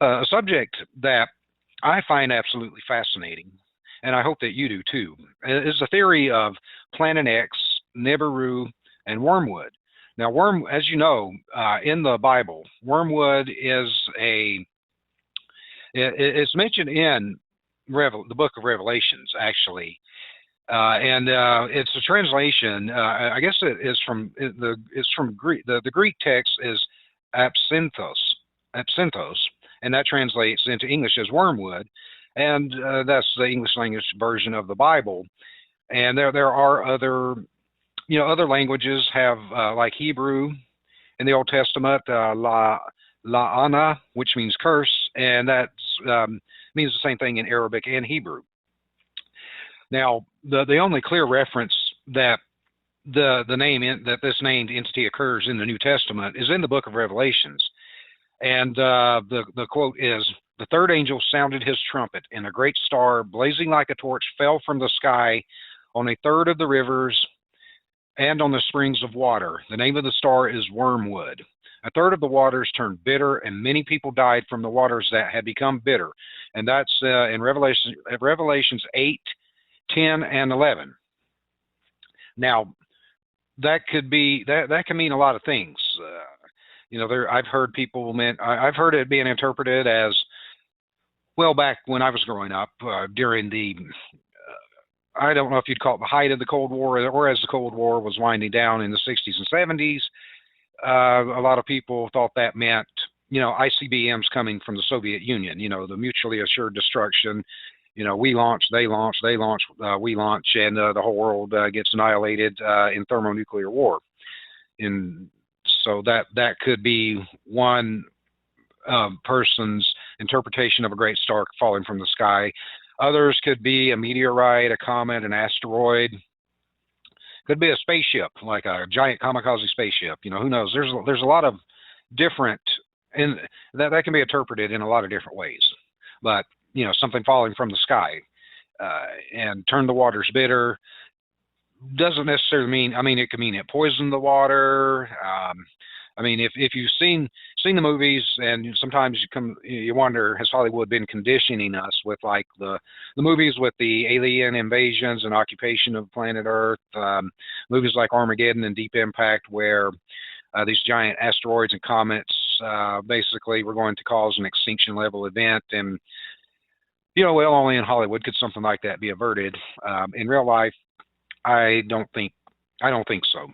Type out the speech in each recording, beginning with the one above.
A subject that I find absolutely fascinating, and I hope that you do too, is the theory of Planet X, Nibiru, and Wormwood. Now, as you know, in the Bible, Wormwood is it's mentioned in the Book of Revelations, actually, and it's a translation. I guess it is from it's from Greek. The Greek text is absinthos, and that translates into English as wormwood, and that's the English language version of the Bible. And there are other other languages have like Hebrew in the Old Testament, la'ana, which means curse, and that means the same thing in Arabic and Hebrew. Now, the only clear reference that that this named entity occurs in the New Testament is in the Book of Revelations, and the quote is, "The third angel sounded his trumpet, and a great star, blazing like a torch, fell from the sky on a third of the rivers and on the springs of water. The name of the star is Wormwood. A third of the waters turned bitter, and many people died from the waters that had become bitter." And that's in Revelations 8, 10, and 11. Now, that could be that can mean a lot of things. I've heard I've heard it being interpreted as, well, back when I was growing up, during the I don't know if you'd call it the height of the Cold War, or as the Cold War was winding down in the 60s and 70s. A lot of people thought that meant, ICBMs coming from the Soviet Union, the mutually assured destruction. We launch, they launch, they launch, we launch, and the whole world gets annihilated in thermonuclear war. And so that could be one person's interpretation of a great star falling from the sky. Others could be a meteorite, a comet, an asteroid. Could be a spaceship, like a giant kamikaze spaceship. Who knows? There's a lot of different, and that can be interpreted in a lot of different ways. But something falling from the sky and turn the waters bitter doesn't necessarily mean. I mean, it could mean it poisoned the water. If you've seen the movies, and sometimes you wonder, has Hollywood been conditioning us with like the movies with the alien invasions and occupation of planet Earth, movies like Armageddon and Deep Impact, where these giant asteroids and comets basically were going to cause an extinction level event. And well, only in Hollywood could something like that be averted. In real life, I don't think so.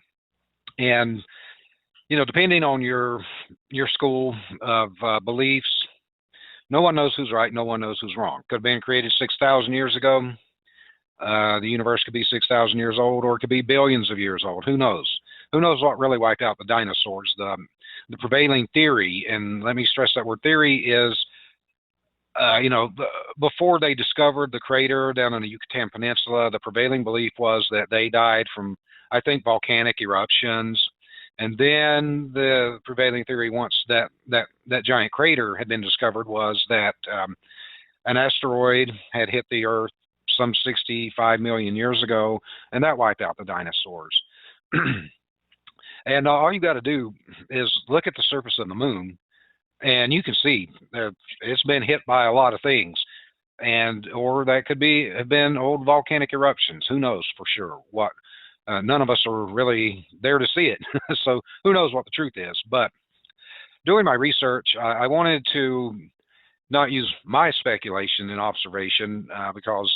And depending on your school of beliefs, no one knows who's right, no one knows who's wrong. Could have been created 6,000 years ago. The universe could be 6,000 years old, or it could be billions of years old. Who knows? Who knows what really wiped out the dinosaurs? The prevailing theory, and let me stress that word theory, is before they discovered the crater down in the Yucatan Peninsula, the prevailing belief was that they died from, I think, volcanic eruptions. And then the prevailing theory, once that giant crater had been discovered, was that an asteroid had hit the Earth some 65 million years ago, and that wiped out the dinosaurs. And all you got to do is look at the surface of the moon, and you can see it's been hit by a lot of things, or that could have been old volcanic eruptions. Who knows for sure what? None of us are really there to see it, so who knows what the truth is. But doing my research, I wanted to not use my speculation and observation because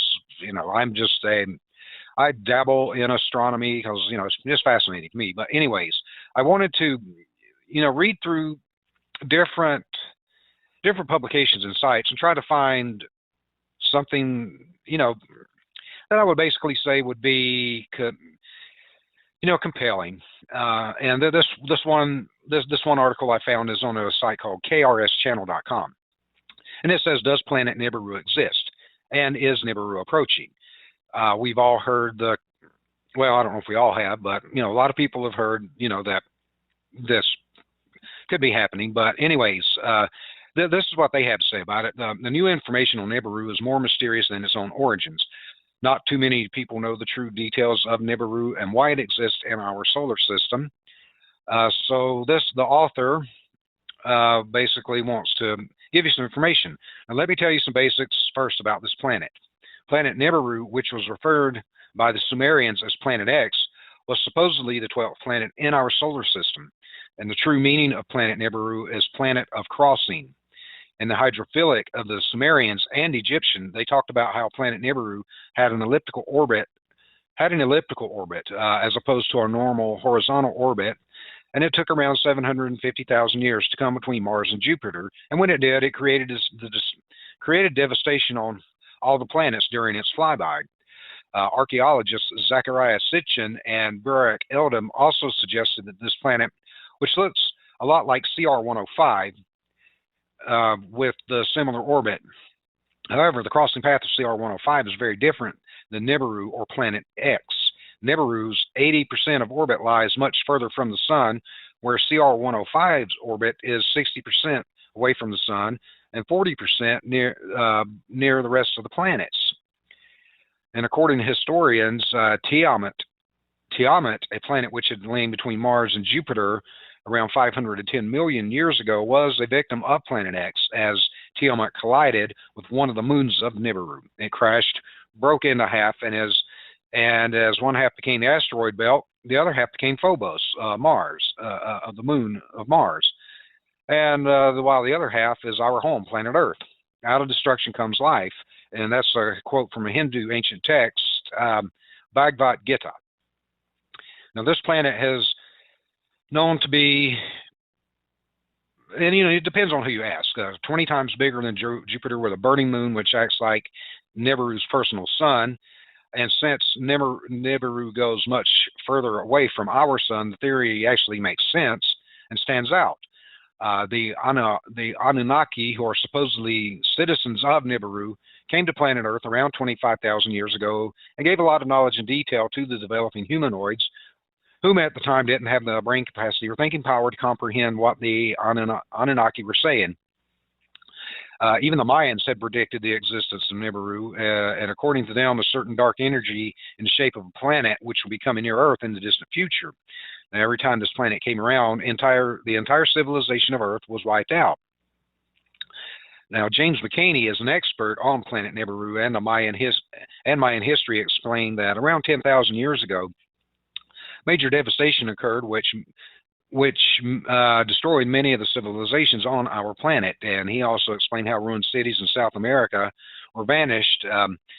I dabble in astronomy because it's just fascinating to me. But anyways, I wanted to read through different publications and sites and try to find something that I would basically say would be compelling. And this one article I found is on a site called kRSchannel.com, and it says, "Does planet Nibiru exist? And is Nibiru approaching?" We've all heard I don't know if we all have, but a lot of people have heard that this could be happening. But anyways, this is what they have to say about it. The new information on Nibiru is more mysterious than its own origins. Not too many people know the true details of Nibiru and why it exists in our solar system. So the author basically wants to give you some information. Now, let me tell you some basics first about this planet. Planet Nibiru, which was referred by the Sumerians as Planet X, was supposedly the 12th planet in our solar system. And the true meaning of Planet Nibiru is planet of crossing. In the hydrophilic of the Sumerians and Egyptian, they talked about how Planet Nibiru had an elliptical orbit, as opposed to our normal horizontal orbit, and it took around 750,000 years to come between Mars and Jupiter. And when it did, it created devastation on all the planets during its flyby. Archaeologists Zachariah Sitchin and Burak Eldam also suggested that this planet, which looks a lot like CR-105 with the similar orbit. However, the crossing path of CR-105 is very different than Nibiru or Planet X. Nibiru's 80% of orbit lies much further from the Sun, where CR-105's orbit is 60% away from the Sun and 40% near the rest of the planets. And according to historians, Tiamat, a planet which had lain between Mars and Jupiter around 510 million years ago, was a victim of Planet X as Tiamat collided with one of the moons of Nibiru. It crashed, broke into half, and as one half became the asteroid belt, the other half became Phobos, Mars, of the moon of Mars. And while the other half is our home, planet Earth. Out of destruction comes life. And that's a quote from a Hindu ancient text, Bhagavad Gita. Now, this planet has known to be, and it depends on who you ask, 20 times bigger than Jupiter with a burning moon, which acts like Nibiru's personal sun. And since Nibiru goes much further away from our sun, the theory actually makes sense and stands out. The Anunnaki, who are supposedly citizens of Nibiru, came to planet Earth around 25,000 years ago and gave a lot of knowledge and detail to the developing humanoids, whom at the time didn't have the brain capacity or thinking power to comprehend what the Anunnaki were saying. Even the Mayans had predicted the existence of Nibiru, and according to them, a certain dark energy in the shape of a planet which will be coming near Earth in the distant future. Now, every time this planet came around, the entire civilization of Earth was wiped out. Now, James McCaney is an expert on Planet Nibiru and Mayan history, explained that around 10,000 years ago, major devastation occurred, which destroyed many of the civilizations on our planet. And he also explained how ruined cities in South America were vanished,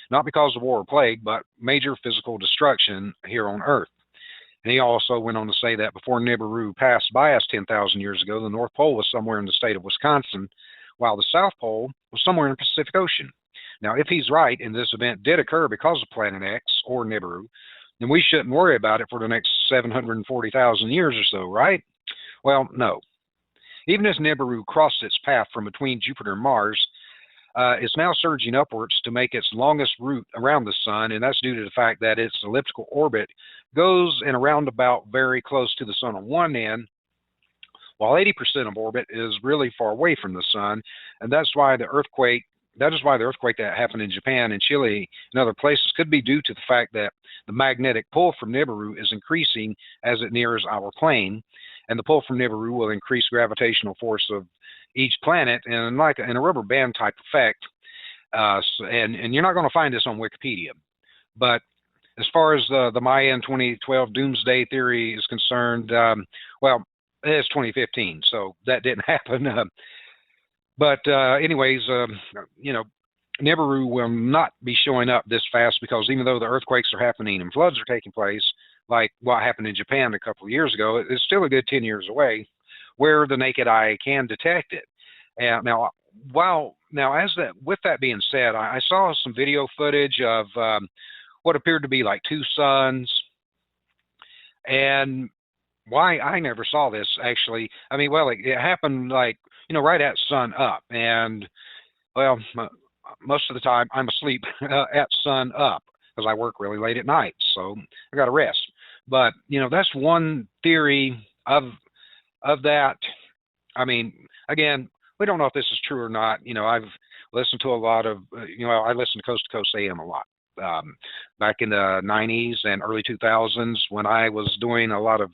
not because of war or plague, but major physical destruction here on Earth. And he also went on to say that before Nibiru passed by us 10,000 years ago, the North Pole was somewhere in the state of Wisconsin, while the South Pole was somewhere in the Pacific Ocean. Now, if he's right, and this event did occur because of Planet X or Nibiru, then we shouldn't worry about it for the next 740,000 years or so, right? Well, no. Even as Nibiru crossed its path from between Jupiter and Mars, it's now surging upwards to make its longest route around the Sun, and that's due to the fact that its elliptical orbit goes in a roundabout very close to the Sun on one end, while 80% of orbit is really far away from the Sun, and that is why the earthquake that happened in Japan and Chile and other places could be due to the fact that the magnetic pull from Nibiru is increasing as it nears our plane, and the pull from Nibiru will increase gravitational force of each planet in a rubber band type effect. And you're not going to find this on Wikipedia, but as far as the Mayan 2012 doomsday theory is concerned, well, it's 2015, so that didn't happen. Anyways, Nibiru will not be showing up this fast, because even though the earthquakes are happening and floods are taking place, like what happened in Japan a couple of years ago, it's still a good 10 years away where the naked eye can detect it. And with that being said, I saw some video footage of what appeared to be like two suns. And why I never saw this, actually, it happened right at sun up. And, well, most of the time I'm asleep at sun up because I work really late at night, so I got to rest. But, that's one theory of that. Again, we don't know if this is true or not. I've listened to a lot of, I listen to Coast to Coast AM a lot. Back in the 90s and early 2000s, when I was doing a lot of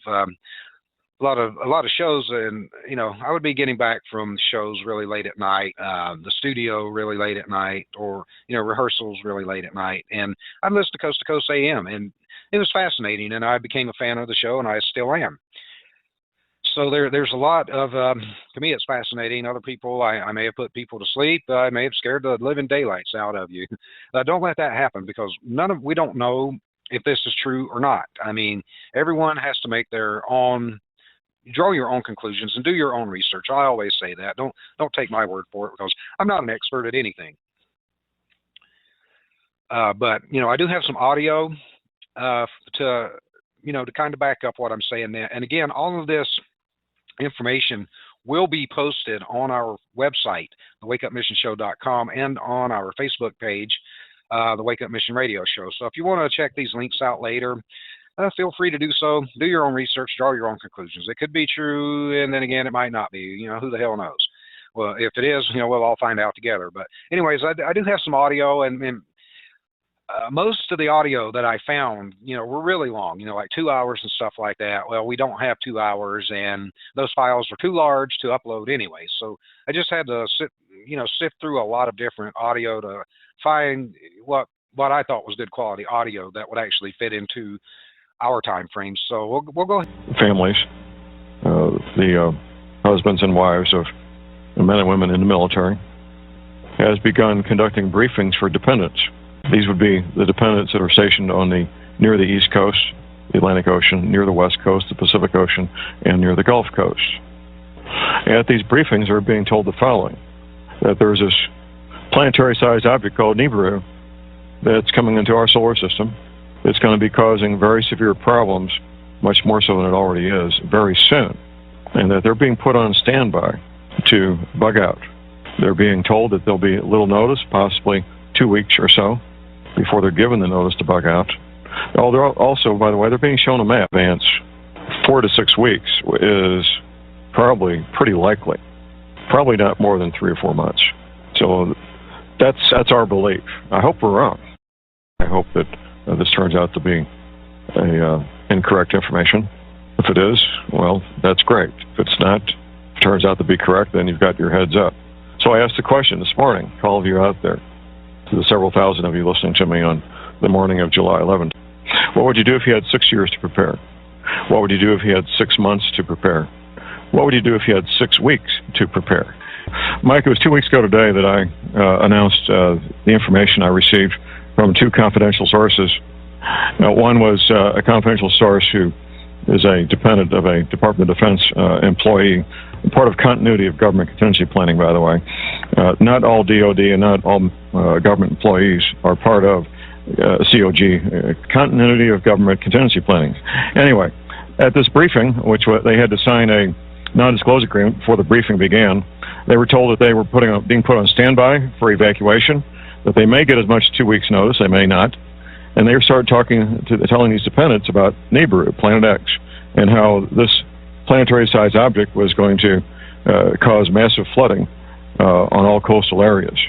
a lot of shows, and I would be getting back from shows really late at night, the studio really late at night, or rehearsals really late at night, and I'd listen to Coast AM, and it was fascinating, and I became a fan of the show, and I still am. So there's a lot of to me it's fascinating. Other people, I may have put people to sleep. I may have scared the living daylights out of you. Don't let that happen, because we don't know if this is true or not. I mean, everyone has to make their own, draw your own conclusions and do your own research. I always say that. Don't take my word for it, because I'm not an expert at anything. But I do have some audio to to kind of back up what I'm saying there. And again, all of this information will be posted on our website, thewakeupmissionshow.com, and on our Facebook page, the Wake Up Mission Radio Show. So if you want to check these links out later, feel free to do so. Do your own research, draw your own conclusions. It could be true, and then again, it might not be. Who the hell knows? Well, if it is, we'll all find out together. But anyways, I do have some audio, and most of the audio that I found, were really long, like 2 hours and stuff like that. Well, we don't have 2 hours, and those files were too large to upload anyway. So I just had to sift through a lot of different audio to find what I thought was good quality audio that would actually fit into our time frame. So we'll go ahead. Families, the husbands and wives of men and women in the military, has begun conducting briefings for dependents. These would be the dependents that are stationed near the East Coast, the Atlantic Ocean, near the West Coast, the Pacific Ocean, and near the Gulf Coast. At these briefings, they're being told the following: that there's this planetary-sized object called Nibiru that's coming into our solar system. It's going to be causing very severe problems, much more so than it already is, very soon, and that they're being put on standby to bug out. They're being told that there'll be little notice, possibly 2 weeks or so, before they're given the notice to bug out. Oh, they're also, by the way, they're being shown a map. Advance 4 to 6 weeks is probably pretty likely. Probably not more than 3 or 4 months. So that's our belief. I hope we're wrong. I hope that this turns out to be incorrect information. If it is, well, that's great. If it's not, turns out to be correct, then you've got your heads up. So I asked the question this morning to all of you out there, to the several thousand of you listening to me on the morning of July 11th. What would you do if you had 6 years to prepare? What would you do if you had 6 months to prepare? What would you do if you had 6 weeks to prepare? Mike, it was 2 weeks ago today that I announced the information I received from 2 confidential sources. One was a confidential source who is a dependent of a Department of Defense employee, part of continuity of government contingency planning, by the way. Not all DOD and not all government employees are part of COG, continuity of government contingency planning. Anyway, at this briefing, which they had to sign a non-disclosure agreement before the briefing began, they were told that they were being put on standby for evacuation, that they may get as much as 2 weeks' notice, they may not. And they started telling these dependents about Nibiru, Planet X, and how this planetary-sized object was going to cause massive flooding on all coastal areas.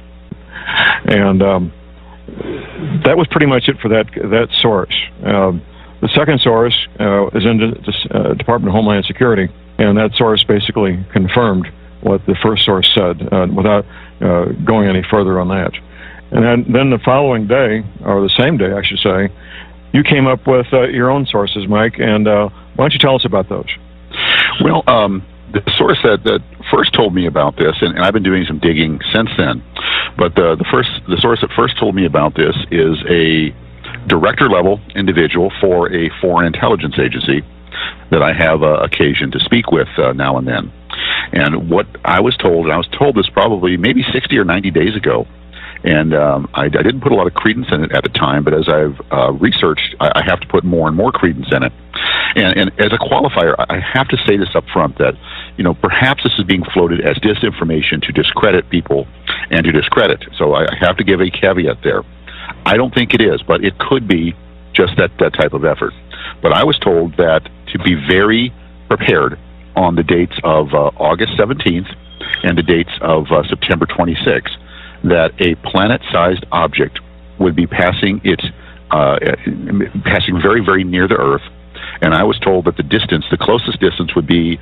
And that was pretty much it for that source. The second source is in the Department of Homeland Security, and that source basically confirmed what the first source said without going any further on that. And then the following day, or the same day, I should say, you came up with your own sources, Mike, and why don't you tell us about those? Well, the source that first told me about this, and I've been doing some digging since then, but the source that first told me about this is a director-level individual for a foreign intelligence agency that I have occasion to speak with now and then. And what I was told, and I was told this probably maybe 60 or 90 days ago, and I didn't put a lot of credence in it at the time, but as I've researched, I have to put more and more credence in it. And as a qualifier, I have to say this up front, that perhaps this is being floated as disinformation to discredit people and to discredit. So I have to give a caveat there. I don't think it is, but it could be just that type of effort. But I was told that to be very prepared on the dates of August 17th and the dates of September 26th, that a planet-sized object would be passing very, very near the Earth, and I was told that the distance, the closest distance, would be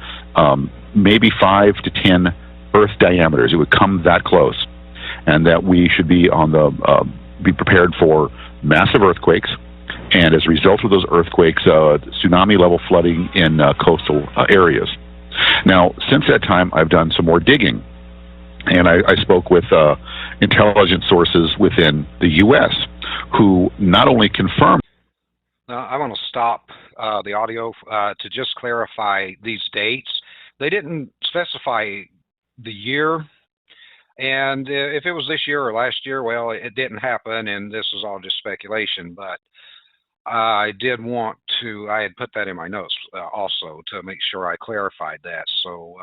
maybe 5 to 10 Earth diameters. It would come that close, and that we should be on the be prepared for massive earthquakes, and as a result of those earthquakes, tsunami-level flooding in coastal areas. Now, since that time, I've done some more digging, and I spoke with intelligence sources within the U.S. who not only confirmed. Now, I want to stop the audio to just clarify these dates. They didn't specify the year, and if it was this year or last year, well, it didn't happen, and this is all just speculation, but I did want to, I had put that in my notes also to make sure I clarified that. So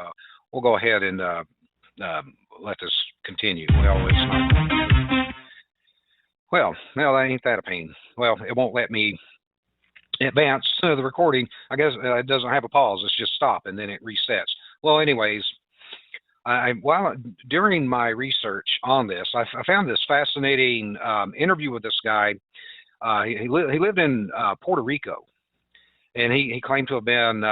we'll go ahead and let this continue. Well, it's not. Well, ain't that a pain? Well, it won't let me advance the recording. I guess it doesn't have a pause. It's just stop, and then it resets. Well, anyways, during my research on this, I found this fascinating interview with this guy. He lived in Puerto Rico, and he claimed to have been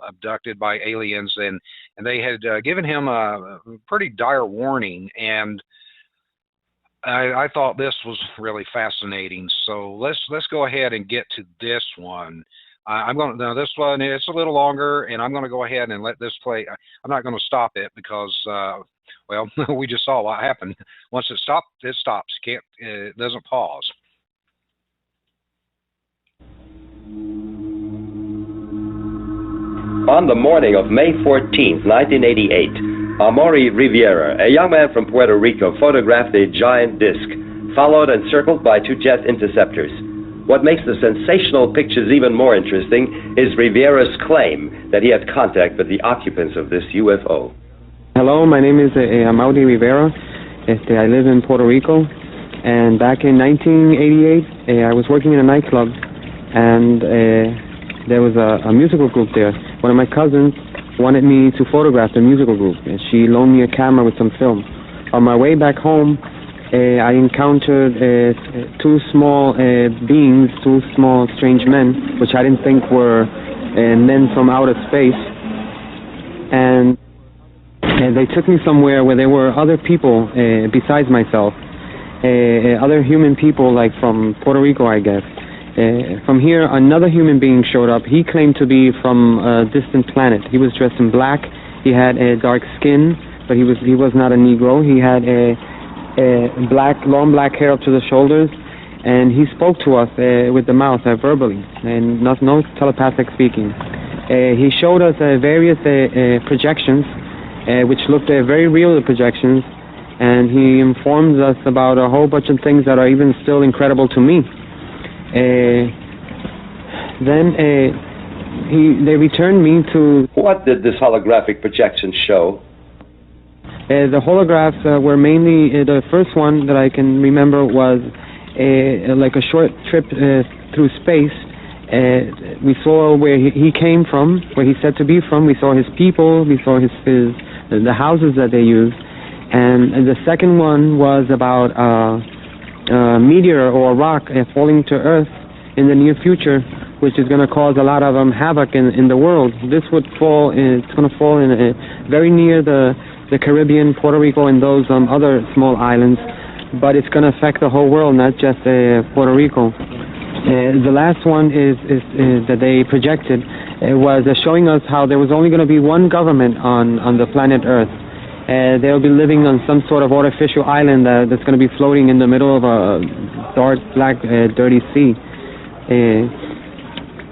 abducted by aliens, and they had given him a pretty dire warning, and I thought this was really fascinating. So let's go ahead and get to this one. Now this one, it's a little longer, and I'm going to go ahead and let this play. I'm not going to stop it because, well, we just saw what happened. Once it stops, it stops. It doesn't pause. On the morning of May 14, 1988, Amaury Riviera, a young man from Puerto Rico, photographed a giant disk, followed and circled by 2 jet interceptors. What makes the sensational pictures even more interesting is Riviera's claim that he had contact with the occupants of this UFO. Hello, my name is Amaury Rivera. I live in Puerto Rico, and back in 1988, I was working in a nightclub, and there was a musical group there. One of my cousins wanted me to photograph the musical group, and she loaned me a camera with some film. On my way back home, I encountered 2 small beings, 2 small strange men, which I didn't think were men from outer space. And they took me somewhere where there were other people besides myself, other human people, like from Puerto Rico, I guess. From here, another human being showed up. He claimed to be from a distant planet. He was dressed in black. He had a dark skin, but he was not a Negro. He had long black hair up to the shoulders, and he spoke to us with the mouth, verbally, and no telepathic speaking. He showed us various projections, which looked very real, the projections, and he informs us about a whole bunch of things that are even still incredible to me. Then they returned me to... What did this holographic projection show? The holographs were mainly, the first one that I can remember was like a short trip through space. We saw where he came from, where he said to be from. We saw his people, we saw the houses that they used. And the second one was about a meteor or a rock falling to Earth in the near future, which is going to cause a lot of havoc in the world. This would fall, it's going to fall in very near the Caribbean, Puerto Rico, and those other small islands, but it's going to affect the whole world, not just Puerto Rico. The last one is that they projected was showing us how there was only going to be one government on the planet Earth. They'll be living on some sort of artificial island that's going to be floating in the middle of a dark, black, dirty sea.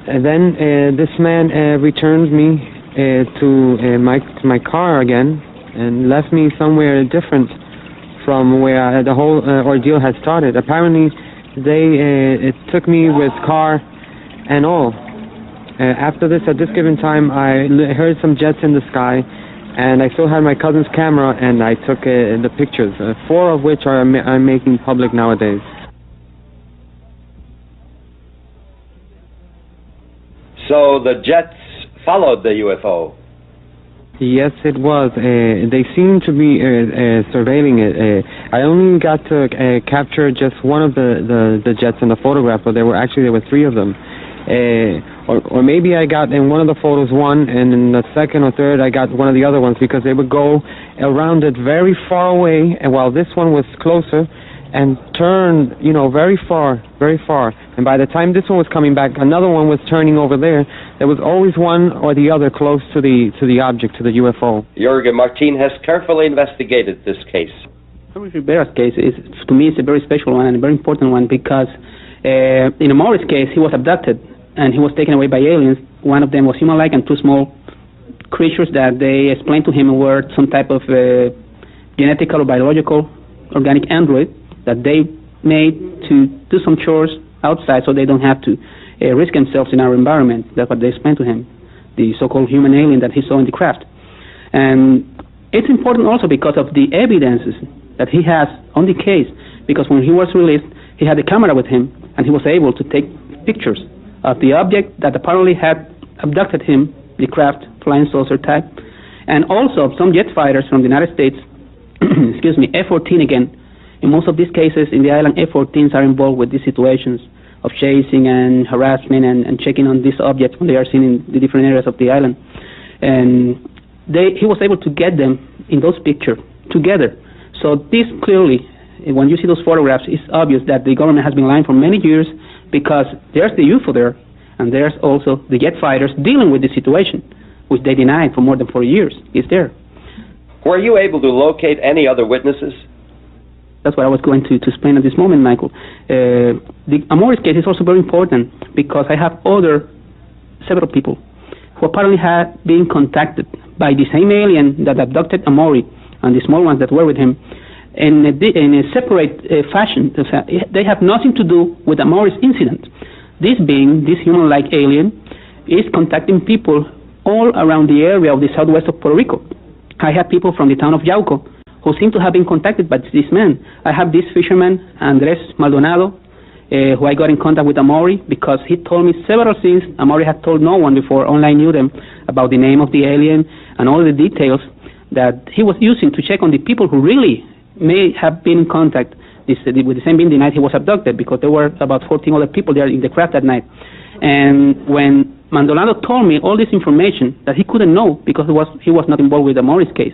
And then this man returned me to my car again, and left me somewhere different from where the whole ordeal had started. Apparently, it took me with car and all. After this, at this given time, I heard some jets in the sky, and I still had my cousin's camera, and I took the pictures, 4 of which I'm making public nowadays. So the jets followed the UFO? Yes, it was. They seemed to be surveilling it. I only got to capture just one of the jets in the photograph, but there were 3 of them. Or maybe I got in one of the photos one, and in the second or third I got one of the other ones, because they would go around it very far away, and while this one was closer, and turn, you know, very far, very far. And by the time this one was coming back, another one was turning over there. There was always one or the other close to the object, to the UFO. Jürgen Martin has carefully investigated this case. Rivera's case is, to me, it's a very special one and a very important one, because in Amaury's case, he was abducted and he was taken away by aliens. One of them was human-like, and two small creatures that they explained to him were some type of genetical or biological organic android that they made to do some chores outside so they don't have to risk themselves in our environment. That's what they explained to him, the so-called human alien that he saw in the craft. And it's important also because of the evidences that he has on the case, because when he was released, he had a camera with him, and he was able to take pictures of the object that apparently had abducted him, the craft, flying saucer type, and also some jet fighters from the United States, excuse me, F-14 again. In most of these cases in the island, F-14s are involved with these situations of chasing and harassment and checking on these objects when they are seen in the different areas of the island. And he was able to get them in those pictures together. So this clearly, when you see those photographs, it's obvious that the government has been lying for many years, because there's the UFO there, and there's also the jet fighters dealing with the situation, which they denied for more than 4 years. It's there. Were you able to locate any other witnesses? That's what I was going to explain at this moment, Michael. The Amaury's case is also very important, because I have several people who apparently had been contacted by the same alien that abducted Amaury and the small ones that were with him in a separate fashion. They have nothing to do with Amaury's incident. This being, this human-like alien, is contacting people all around the area of the southwest of Puerto Rico. I have people from the town of Yauco who seem to have been contacted by this man. I have this fisherman, Andres Maldonado, who I got in contact with Amaury, because he told me several things Amaury had told no one before, only I knew them, about the name of the alien and all the details that he was using to check on the people who really may have been in contact with the same being the night he was abducted, because there were about 14 other people there in the craft that night. And when Maldonado told me all this information that he couldn't know because he was not involved with Amaury's case,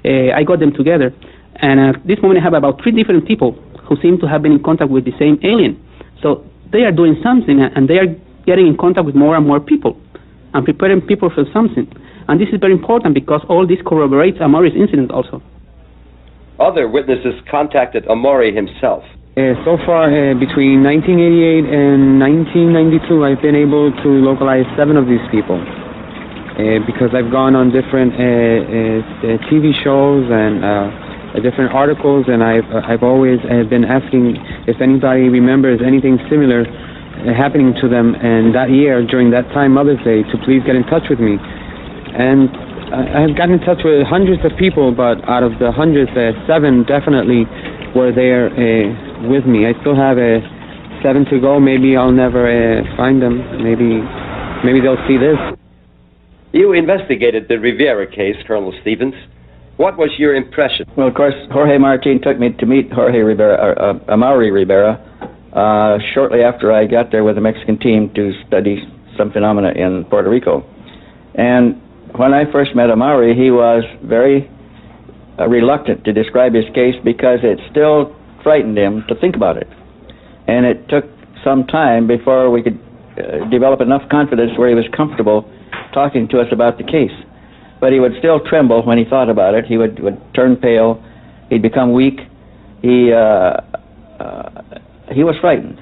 I got them together, and at this moment I have about 3 different people who seem to have been in contact with the same alien. So they are doing something, and they are getting in contact with more and more people and preparing people for something. And this is very important, because all this corroborates Amaury's incident also. Other witnesses contacted Amaury himself. So far, between 1988 and 1992, I've been able to localize 7 of these people. Because I've gone on different TV shows and different articles, and I've always been asking if anybody remembers anything similar happening to them, and that year, during that time, Mother's Day, to please get in touch with me. And I've gotten in touch with hundreds of people, but out of the hundreds, 7 definitely were there with me. I still have 7 to go. Maybe I'll never find them. Maybe they'll see this. You investigated the Rivera case, Colonel Stevens. What was your impression? Well, of course, Jorge Martin took me to meet Amaury Rivera shortly after I got there with the Mexican team to study some phenomena in Puerto Rico. And when I first met Amaury, he was very reluctant to describe his case, because it still frightened him to think about it. And it took some time before we could develop enough confidence where he was comfortable talking to us about the case. But he would still tremble when he thought about it. He would turn pale. He'd become weak. He was frightened.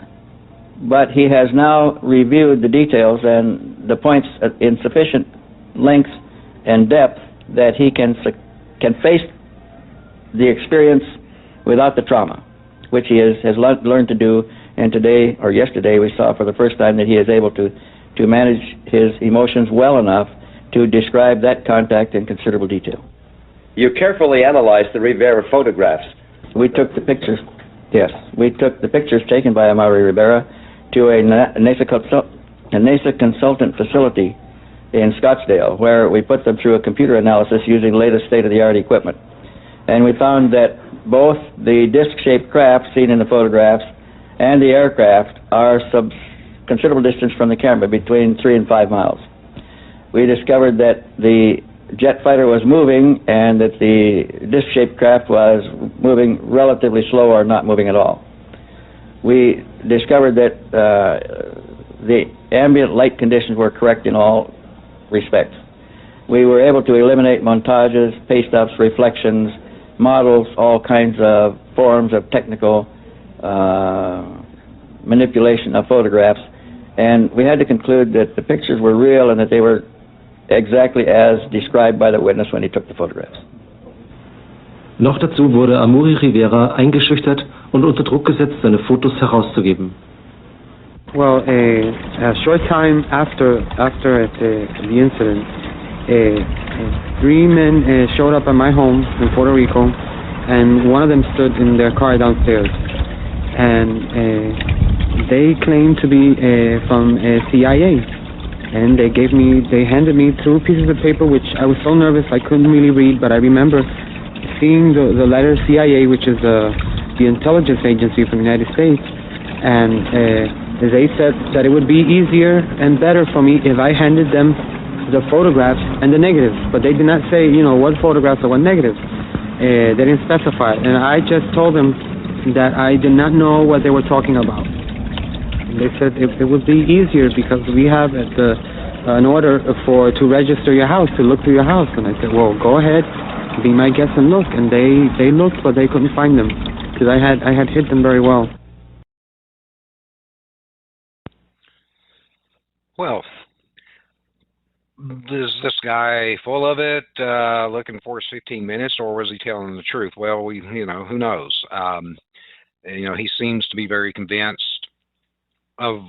But he has now reviewed the details and the points in sufficient length and depth that he can face the experience without the trauma, which he has learned to do. And today, or yesterday, we saw for the first time that he is able to manage his emotions well enough to describe that contact in considerable detail. You carefully analyzed the Rivera photographs. We took the pictures, yes. We took the pictures taken by Amaury Rivera to a NASA consultant facility in Scottsdale, where we put them through a computer analysis using latest state-of-the-art equipment. And we found that both the disc-shaped craft seen in the photographs and the aircraft are considerable distance from the camera, between 3 and 5 miles. We discovered that the jet fighter was moving and that the disc-shaped craft was moving relatively slow or not moving at all. We discovered that the ambient light conditions were correct in all respects. We were able to eliminate montages, paste-ups, reflections, models, all kinds of forms of technical manipulation of photographs, and we had to conclude that the pictures were real and that they were exactly as described by the witness when he took the photographs. Noch dazu wurde Amaury Rivera eingeschüchtert und unter Druck gesetzt, seine Fotos herauszugeben. Well, a short time after the incident, 3 men showed up at my home in Puerto Rico, and one of them stood in their car downstairs, and they claimed to be from CIA, and they handed me 2 pieces of paper, which I was so nervous I couldn't really read, but I remember seeing the letter CIA, which is the intelligence agency from the United States, and they said that it would be easier and better for me if I handed them the photographs and the negatives, but they did not say, what photographs or what negatives. They didn't specify, and I just told them that I did not know what they were talking about. And they said it would be easier because we have an order to register your house, to look through your house. And I said, well, go ahead, be my guest and look. And they looked, but they couldn't find them because I had hid them very well. Well, is this guy full of it, looking for his 15 minutes, or was he telling the truth? Well, who knows? He seems to be very convinced of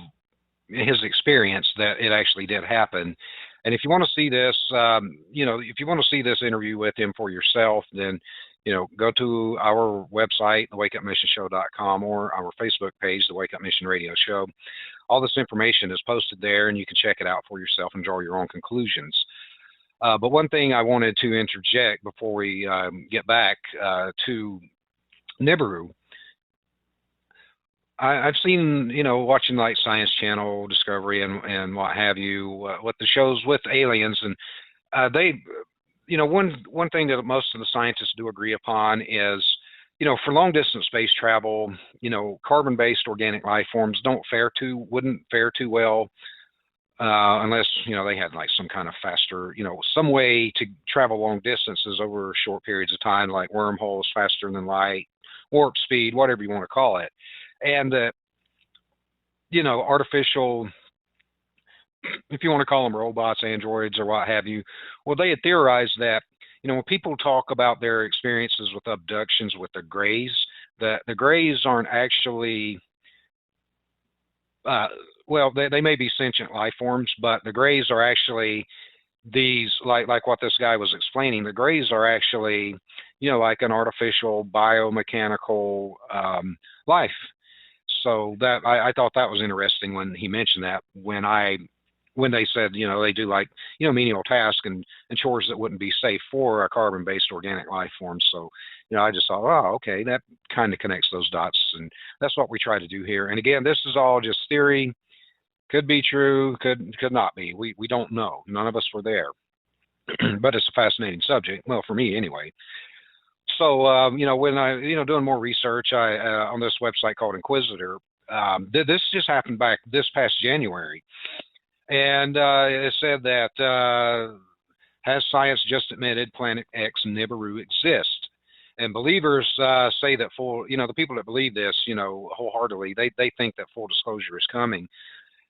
his experience that it actually did happen. And if you want to see this, if you want to see this interview with him for yourself, then, go to our website, thewakeupmissionshow.com, or our Facebook page, The Wake Up Mission Radio Show. All this information is posted there, and you can check it out for yourself and draw your own conclusions. But one thing I wanted to interject before we get back to Nibiru, I've seen, watching like Science Channel, Discovery, and what have you, what the shows with aliens, and they, one thing that most of the scientists do agree upon is, for long distance space travel, carbon-based organic life forms wouldn't fare too well unless, they had like some kind of faster, some way to travel long distances over short periods of time, like wormholes, faster than light, warp speed, whatever you want to call it. And artificial, if you want to call them robots, androids, or what have you, well, they had theorized that, when people talk about their experiences with abductions with the Greys, the Greys aren't actually, they may be sentient life forms, but the Greys are actually these, like what this guy was explaining, the Greys are actually, like an artificial biomechanical life. So that I thought that was interesting when he mentioned that, when they said, they do like, menial tasks and chores that wouldn't be safe for a carbon-based organic life form. So, I just thought, oh, okay, that kind of connects those dots, and that's what we try to do here. And again, this is all just theory. Could be true, could not be. We don't know. None of us were there. But it's a fascinating subject. Well, for me anyway. So, when I, doing more research, on this website called Inquisitor, this just happened back this past January. And it said that, has science just admitted Planet X Nibiru exists? And believers say that the people that believe this, wholeheartedly, they think that full disclosure is coming.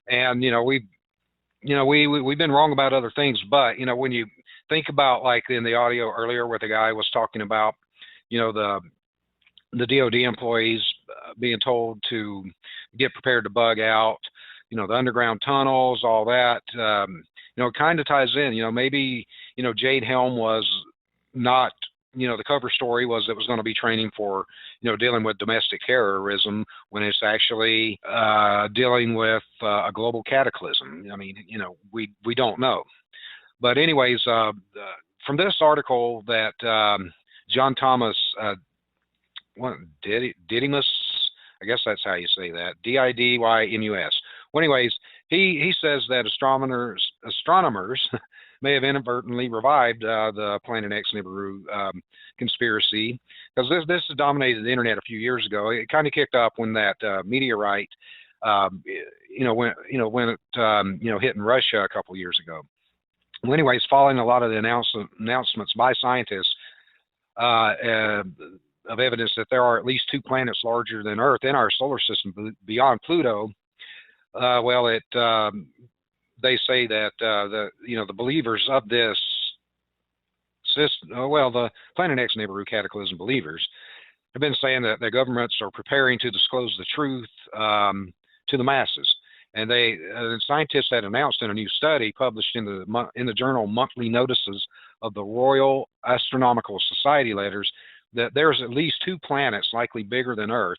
And, we've been wrong about other things, but, when you think about, like in the audio earlier where the guy was talking about, the DOD employees being told to get prepared to bug out, the underground tunnels, all that, it kind of ties in, maybe, Jade Helm was not, the cover story was it was going to be training for, dealing with domestic terrorism when it's actually dealing with a global cataclysm. I mean, we don't know. But anyways, from this article that John Thomas Didymus, I guess that's how you say that, Didynus, Well, anyways, he says that astronomers may have inadvertently revived the Planet X Nibiru conspiracy, because this has dominated the internet a few years ago. It kind of kicked up when that meteorite, when it hit in Russia a couple years ago. Well, anyways, following a lot of the announcements by scientists of evidence that there are at least 2 planets larger than Earth in our solar system beyond Pluto, they say that the believers of this system, the Planet X Nibiru cataclysm believers, have been saying that the governments are preparing to disclose the truth to the masses. And scientists had announced in a new study published in the journal Monthly Notices of the Royal Astronomical Society letters that there's at least 2 planets likely bigger than Earth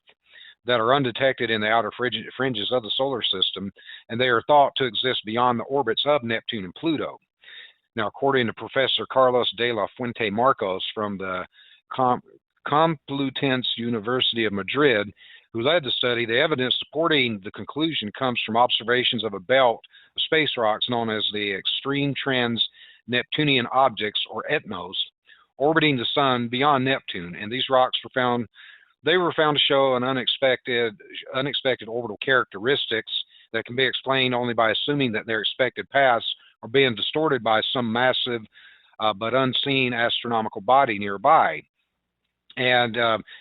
that are undetected in the outer fringes of the solar system, and they are thought to exist beyond the orbits of Neptune and Pluto. Now, according to Professor Carlos de la Fuente Marcos from the Complutense University of Madrid, who led the study, the evidence supporting the conclusion comes from observations of a belt of space rocks known as the Extreme Trans Neptunian Objects, or ETNOs, orbiting the Sun beyond Neptune. And these rocks were found to show an unexpected orbital characteristics that can be explained only by assuming that their expected paths are being distorted by some massive but unseen astronomical body nearby. And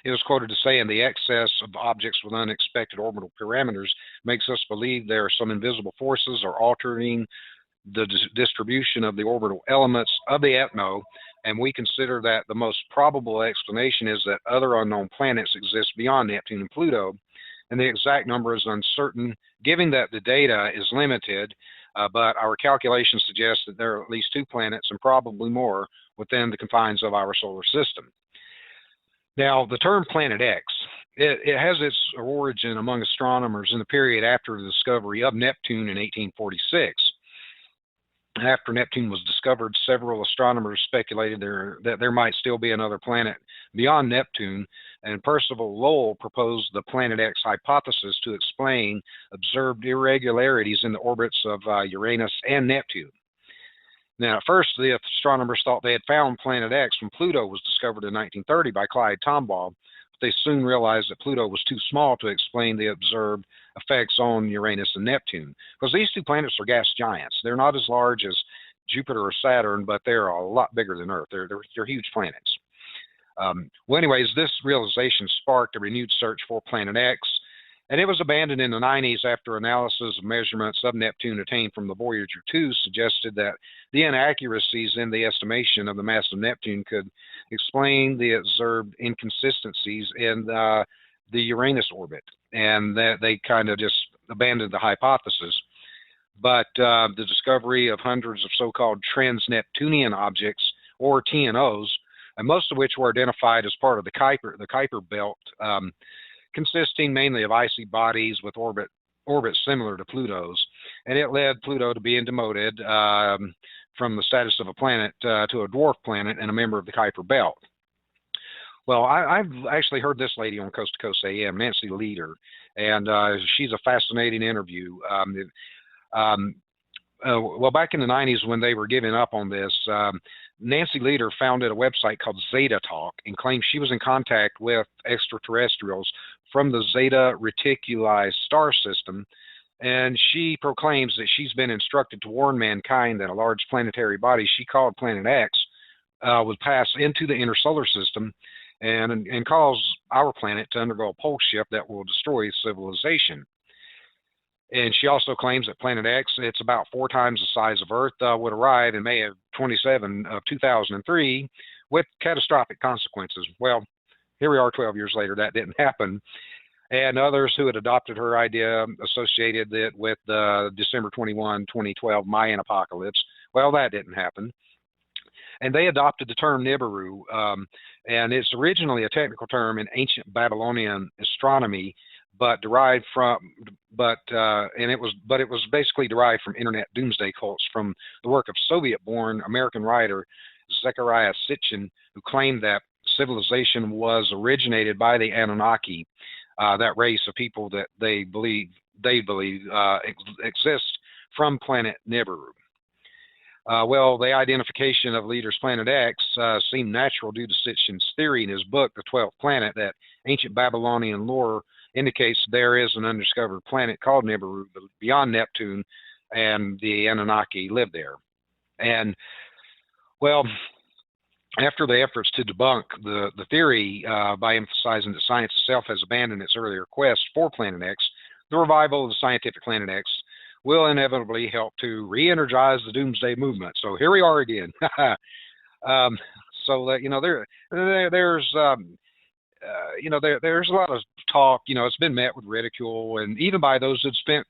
it was quoted as saying the excess of objects with unexpected orbital parameters makes us believe there are some invisible forces are altering the distribution of the orbital elements of the ETNO, and we consider that the most probable explanation is that other unknown planets exist beyond Neptune and Pluto, and the exact number is uncertain, given that the data is limited, but our calculations suggest that there are at least 2 planets and probably more within the confines of our solar system. Now, the term Planet X, it has its origin among astronomers in the period after the discovery of Neptune in 1846. After Neptune was discovered, several astronomers speculated that there might still be another planet beyond Neptune, and Percival Lowell proposed the Planet X hypothesis to explain observed irregularities in the orbits of Uranus and Neptune. Now, at first, the astronomers thought they had found Planet X when Pluto was discovered in 1930 by Clyde Tombaugh, but they soon realized that Pluto was too small to explain the observed effects on Uranus and Neptune, because these 2 planets are gas giants. They're not as large as Jupiter or Saturn, but they're a lot bigger than Earth. They're huge planets. Well, anyways, this realization sparked a renewed search for Planet X, and it was abandoned in the 90s after analysis of measurements of Neptune obtained from the Voyager 2 suggested that the inaccuracies in the estimation of the mass of Neptune could explain the observed inconsistencies in the Uranus orbit, and that they kind of just abandoned the hypothesis. But the discovery of hundreds of so-called trans-Neptunian objects, or TNOs, and most of which were identified as part of the Kuiper belt, consisting mainly of icy bodies with orbits similar to Pluto's, and it led Pluto to being demoted from the status of a planet to a dwarf planet and a member of the Kuiper belt. Well, I've actually heard this lady on Coast to Coast AM, Nancy Leader, and she's a fascinating interview. Well, back in the 90s when they were giving up on this, Nancy Leader founded a website called Zeta Talk and claimed she was in contact with extraterrestrials from the Zeta Reticuli star system, and she proclaims that she's been instructed to warn mankind that a large planetary body she called Planet X would pass into the inner solar system and cause our planet to undergo a pole shift that will destroy civilization. And she also claims that Planet X, it's about 4 times the size of Earth, would arrive in May of 2003 with catastrophic consequences. Well, here we are 12 years later, that didn't happen. And others who had adopted her idea associated it with the December 21, 2012 Mayan apocalypse. Well, that didn't happen. And they adopted the term Nibiru, and it's originally a technical term in ancient Babylonian astronomy, but it was basically derived from internet doomsday cults from the work of Soviet-born American writer Zecharia Sitchin, who claimed that civilization was originated by the Anunnaki, that race of people that they believe they believe exists from planet Nibiru. Well, the identification of leaders Planet X seemed natural due to Sitchin's theory in his book, The 12th Planet, that ancient Babylonian lore indicates there is an undiscovered planet called Nibiru beyond Neptune, and the Anunnaki live there. And, well, after the efforts to debunk the theory by emphasizing that science itself has abandoned its earlier quest for Planet X, the revival of the scientific Planet X will inevitably help to re-energize the Doomsday Movement. So here we are again. So that, you know, there's a lot of talk. You know, it's been met with ridicule, and even by those that spent,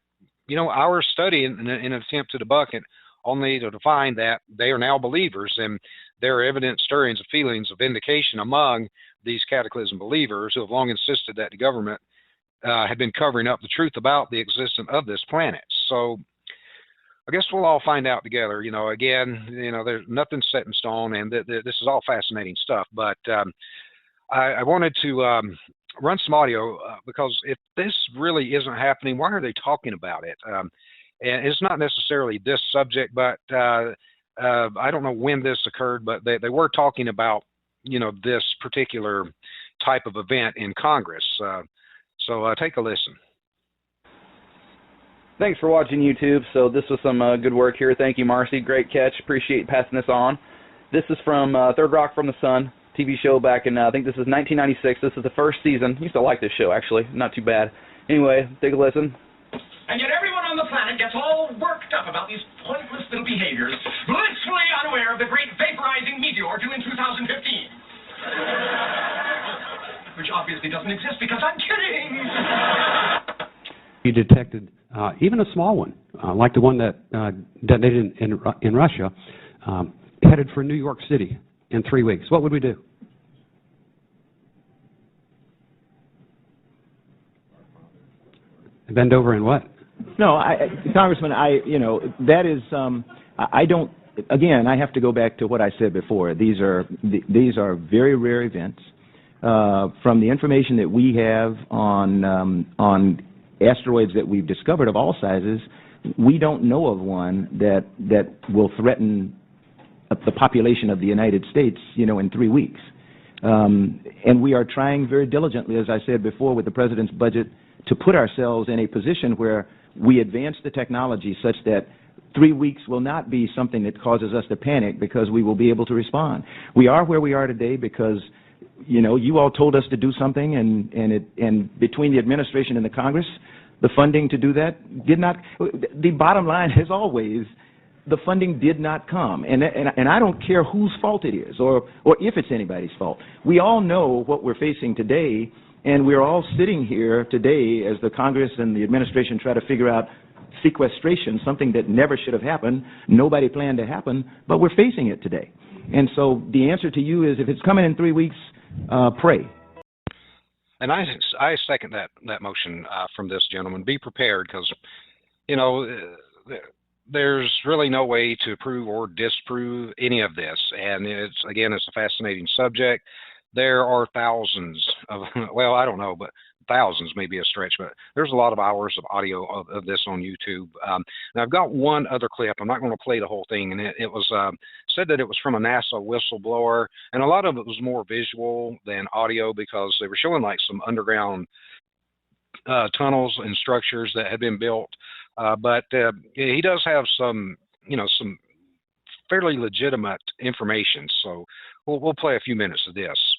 you know, hours studying in an attempt to debunk it, only to find that they are now believers, and there are evident stirrings of feelings of vindication among these cataclysm believers who have long insisted that the government had been covering up the truth about the existence of this planet. So I guess we'll all find out together. You know, again, you know, there's nothing set in stone, and this is all fascinating stuff. But I wanted to run some audio because if this really isn't happening, why are they talking about it? And it's not necessarily this subject, but I don't know when this occurred, but they were talking about, you know, this particular type of event in Congress. So take a listen. Thanks for watching YouTube. So this was some good work here. Thank you, Marcy. Great catch. Appreciate passing this on. This is from Third Rock from the Sun TV show back in, I think this is 1996. This is the first season. I used to like this show, actually. Not too bad. Anyway, take a listen. And yet everyone on the planet gets all worked up about these pointless little behaviors, blissfully unaware of the great vaporizing meteor due in 2015. Which obviously doesn't exist because I'm kidding! You detected even a small one, like the one that detonated in Russia, headed for New York City in 3 weeks. What would we do? Bend over and what? No, Congressman, that is, I don't, again, I have to go back to what I said before. These are very rare events. From the information that we have on asteroids that we've discovered of all sizes, we don't know of one that will threaten the population of the United States, you know, in 3 weeks. And we are trying very diligently, as I said before, with the President's budget, to put ourselves in a position where we advance the technology such that 3 weeks will not be something that causes us to panic, because we will be able to respond. We are where we are today because, you know, you all told us to do something, and between the administration and the Congress, the funding to do that did not. The bottom line is always, the funding did not come, and I don't care whose fault it is, or if it's anybody's fault. We all know what we're facing today, and we're all sitting here today as the Congress and the administration try to figure out sequestration, something that never should have happened, nobody planned to happen, but we're facing it today. And so the answer to you is, if it's coming in 3 weeks, pray. And I second that motion from this gentleman. Be prepared, because, you know, there's really no way to prove or disprove any of this. And it's a fascinating subject. There are thousands of, well, I don't know, but thousands may be a stretch, but there's a lot of hours of audio of this on YouTube. Now, I've got one other clip. I'm not going to play the whole thing, and it was said that it was from a NASA whistleblower, and a lot of it was more visual than audio, because they were showing like some underground tunnels and structures that had been built. But he does have some fairly legitimate information, so we'll play a few minutes of this.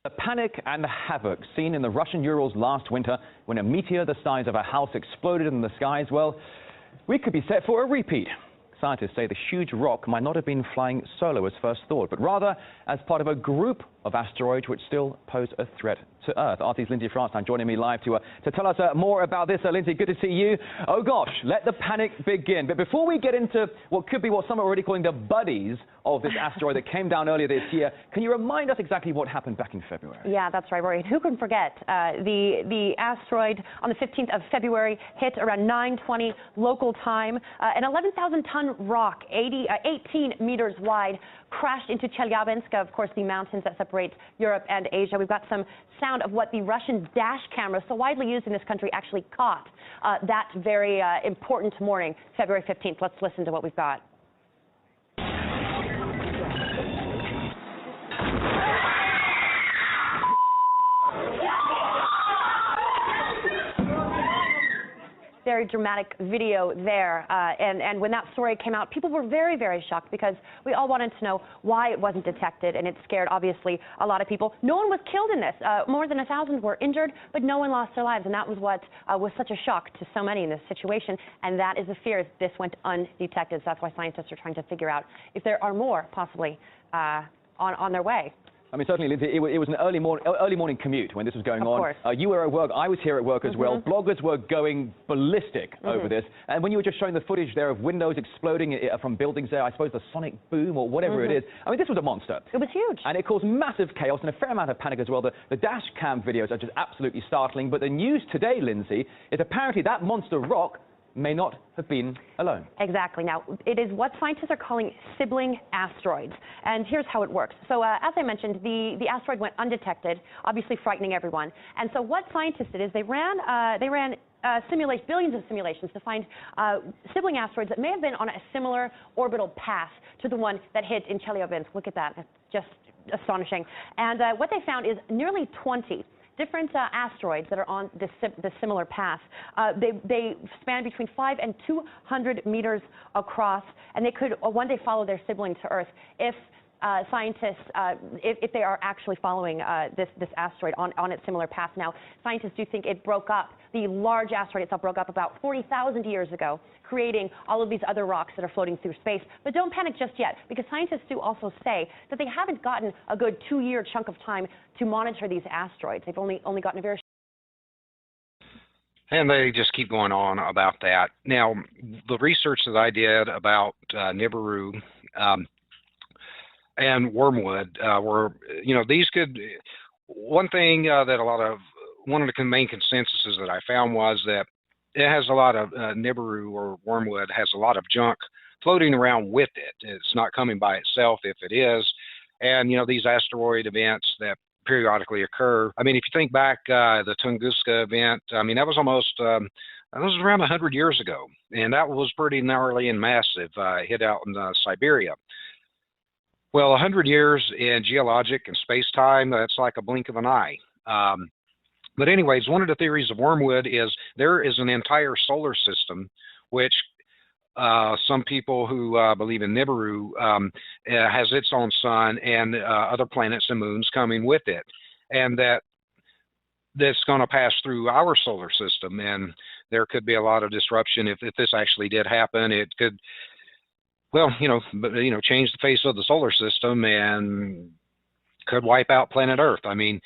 The panic and the havoc seen in the Russian Urals last winter when a meteor the size of a house exploded in the skies, well, we could be set for a repeat. Scientists say the huge rock might not have been flying solo as first thought, but rather as part of a group of asteroids which still pose a threat to Earth. RT's Lindsay France now joining me live to tell us more about this. Lindsay, good to see you. Oh gosh, let the panic begin. But before we get into what could be what some are already calling the buddies of this asteroid that came down earlier this year, can you remind us exactly what happened back in February? Yeah, that's right, Rory. And who can forget the asteroid on the 15th of February hit around 9:20 local time. An 11,000-ton rock, 18 meters wide, crashed into Chelyabinsk, of course, the mountains that separate Europe and Asia. We've got some sound of what the Russian dash camera, so widely used in this country, actually caught that very important morning, February 15th. Let's listen to what we've got. Very dramatic video there, and when that story came out, people were very, very shocked because we all wanted to know why it wasn't detected, and it scared, obviously, a lot of people. No one was killed in this. More than 1,000 were injured, but no one lost their lives, and that was what was such a shock to so many in this situation, and that is the fear if this went undetected. So that's why scientists are trying to figure out if there are more, possibly, on their way. I mean, certainly, Lindsay, it was an early morning commute when this was going on. You were at work, I was here at work as well. Bloggers were going ballistic over this. And when you were just showing the footage there of windows exploding from buildings there, I suppose the sonic boom or whatever it is, I mean, this was a monster. It was huge. And it caused massive chaos and a fair amount of panic as well. The dash cam videos are just absolutely startling. But the news today, Lindsay, is apparently that monster rock may not have been alone. Exactly. Now, it is what scientists are calling sibling asteroids. And here's how it works. So, as I mentioned, the asteroid went undetected, obviously frightening everyone. And so what scientists did is they ran billions of simulations to find sibling asteroids that may have been on a similar orbital path to the one that hit in Chelyabinsk. Look at that. It's just astonishing. And what they found is nearly 20 different asteroids that are on this similar path. They span between 5 and 200 meters across, and they could one day follow their sibling to Earth if scientists, if they are actually following this asteroid on its similar path. Now, scientists do think it broke up. The large asteroid itself broke up about 40,000 years ago, creating all of these other rocks that are floating through space. But don't panic just yet, because scientists do also say that they haven't gotten a good 2-year chunk of time to monitor these asteroids. They've only gotten a very... And they just keep going on about that. Now, the research that I did about Nibiru and Wormwood were, these could, one thing that one of the main consensuses that I found was that it has a lot of, Nibiru or Wormwood has a lot of junk floating around with it. It's not coming by itself if it is. And, these asteroid events that periodically occur. I mean, if you think back, the Tunguska event, I mean, that was almost, that was around 100 years ago. And that was pretty gnarly and massive, hit out in Siberia. Well, 100 years in geologic and space-time, that's like a blink of an eye. But anyways, one of the theories of Wormwood is there is an entire solar system, which some people who believe in Nibiru has its own sun and other planets and moons coming with it. And that's going to pass through our solar system. And there could be a lot of disruption if this actually did happen. It could... well, change the face of the solar system and could wipe out planet Earth. I mean,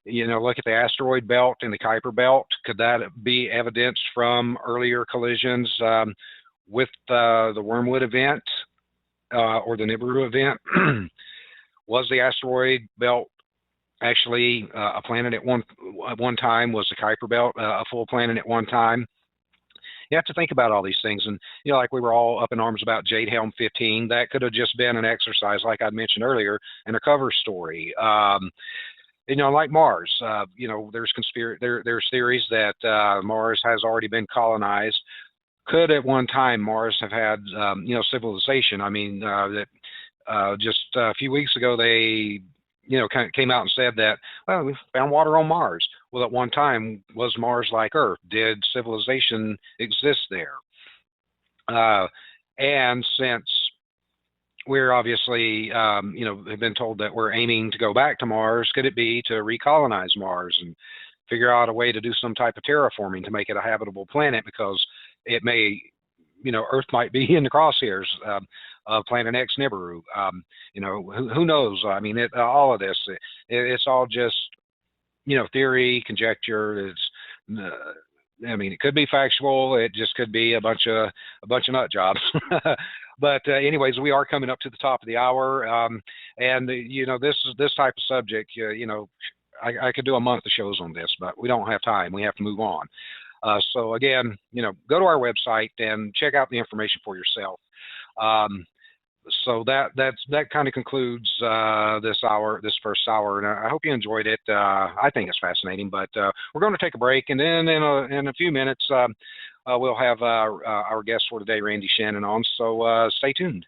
look at the asteroid belt and the Kuiper belt. Could that be evidence from earlier collisions with the Wormwood event or the Nibiru event? Was the asteroid belt actually a planet at one time? Was the Kuiper belt a full planet at one time? You have to think about all these things. And, like we were all up in arms about Jade Helm 15, that could have just been an exercise, like I'd mentioned earlier, in a cover story. Like Mars, there's theories that Mars has already been colonized. Could at one time Mars have had, civilization? I mean, just a few weeks ago, they, kind of came out and said that, well, we found water on Mars. Well, at one time, was Mars like Earth? Did civilization exist there? And since we're obviously, have been told that we're aiming to go back to Mars, could it be to recolonize Mars and figure out a way to do some type of terraforming to make it a habitable planet? Because it may, Earth might be in the crosshairs of Planet X Nibiru. Who knows? I mean, all of this, it's all just, theory, conjecture. It's, it could be factual. It just could be a bunch of nut jobs. But anyways, we are coming up to the top of the hour, and this type of subject, I could do a month of shows on this, but we don't have time. We have to move on. So again, go to our website and check out the information for yourself. so that kind of concludes this first hour, and I hope you enjoyed it. I think it's fascinating, but we're going to take a break, and then in a few minutes we'll have our guest for today, Randy Shannon, on. So stay tuned.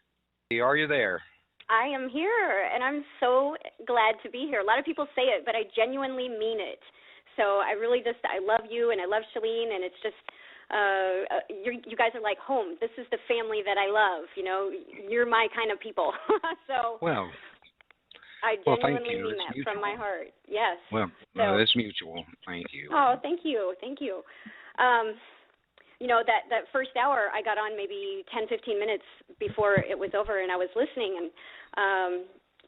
Are you there? I am here, and I'm so glad to be here. A lot of people say it, but I genuinely mean it. So I love you, and I love Shalene, and it's just, you guys are like home. This is the family that I love. You know, you're my kind of people. So well, I genuinely mean that from my heart. Yes. Well, so, it's mutual. Thank you. Oh, thank you. Thank you. You know, that first hour, I got on maybe 10, 15 minutes before it was over, and I was listening, and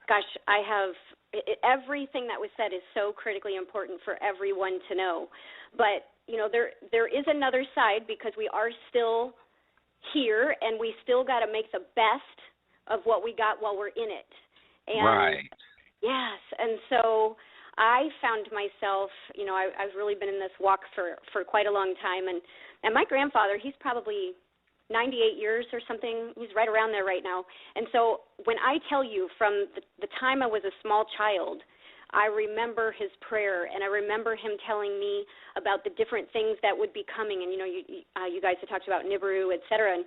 gosh, everything that was said is so critically important for everyone to know. But, you know, there is another side, because we are still here, and we still got to make the best of what we got while we're in it. And, right. Yes, and so I found myself, you know, I've really been in this walk for quite a long time, and my grandfather, he's probably 98 years or something. He's right around there right now. And so when I tell you from the time I was a small child, I remember his prayer, and I remember him telling me about the different things that would be coming. And, you know, you guys had talked about Nibiru, et cetera. And,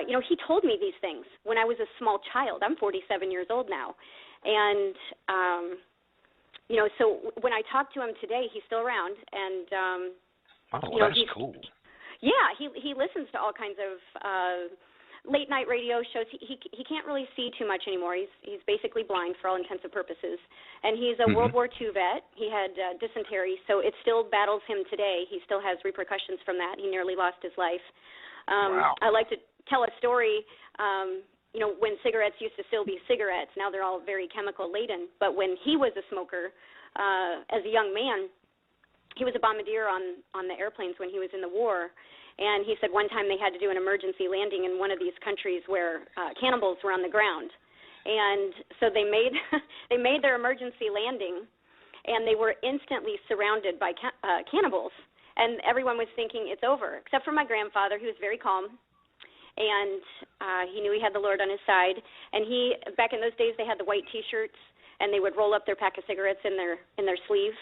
you know, he told me these things when I was a small child. I'm 47 years old now. And, you know, so when I talk to him today, he's still around. And, you know, that's cool. Yeah, he listens to all kinds of late night radio shows. He can't really see too much anymore. He's basically blind for all intents and purposes. And he's a World War II vet. He had dysentery, so it still battles him today. He still has repercussions from that. He nearly lost his life. Wow. I like to tell a story. You know, when cigarettes used to still be cigarettes, now they're all very chemical laden. But when he was a smoker, as a young man, he was a bombardier on the airplanes when he was in the war, and he said one time they had to do an emergency landing in one of these countries where cannibals were on the ground, and so they made their emergency landing, and they were instantly surrounded by cannibals, and everyone was thinking it's over, except for my grandfather, who was very calm, and he knew he had the Lord on his side, and back in those days they had the white T-shirts, and they would roll up their pack of cigarettes in their sleeve.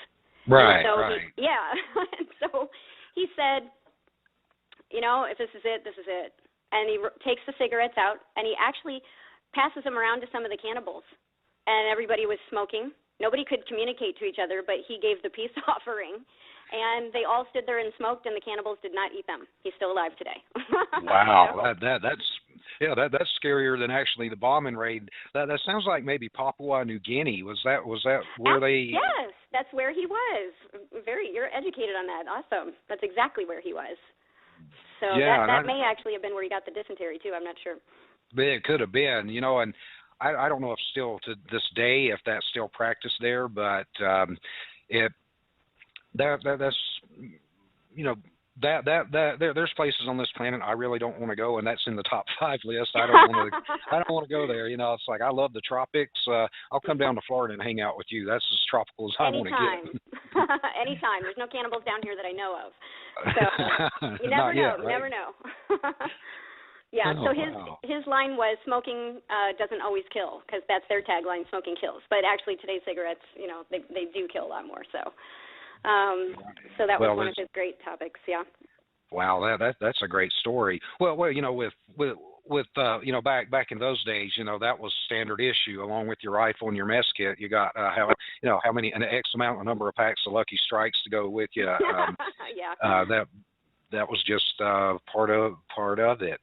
Right, so right. And so he said, you know, if this is it, this is it. And he takes the cigarettes out, and he actually passes them around to some of the cannibals. And everybody was smoking. Nobody could communicate to each other, but he gave the peace offering. And they all stood there and smoked, and the cannibals did not eat them. He's still alive today. Wow, that's scarier than actually the bombing raid. That sounds like maybe Papua New Guinea. Was that where they? Yes, that's where he was. You're educated on that. Awesome. That's exactly where he was. So yeah, that may actually have been where he got the dysentery too. I'm not sure. It could have been, you know, and I don't know if still to this day if that's still practiced there, but that's you know. There's places on this planet I really don't want to go, and that's in the top 5 list. I don't want to go there. You know, it's like I love the tropics. I'll come down to Florida and hang out with you. That's as tropical as I want to get. Anytime. There's no cannibals down here that I know of. So you never know. Right? You never know. Yeah. So his line was smoking doesn't always kill, because that's their tagline, smoking kills. But actually today's cigarettes, you know, they do kill a lot more. So. So that was one of his great topics, yeah. Wow, that's a great story. Well, you know, with you know, back in those days, you know, that was standard issue. Along with your rifle and your mess kit, you got how many an X amount, a number of packs of Lucky Strikes to go with you. Yeah. That was just part of it.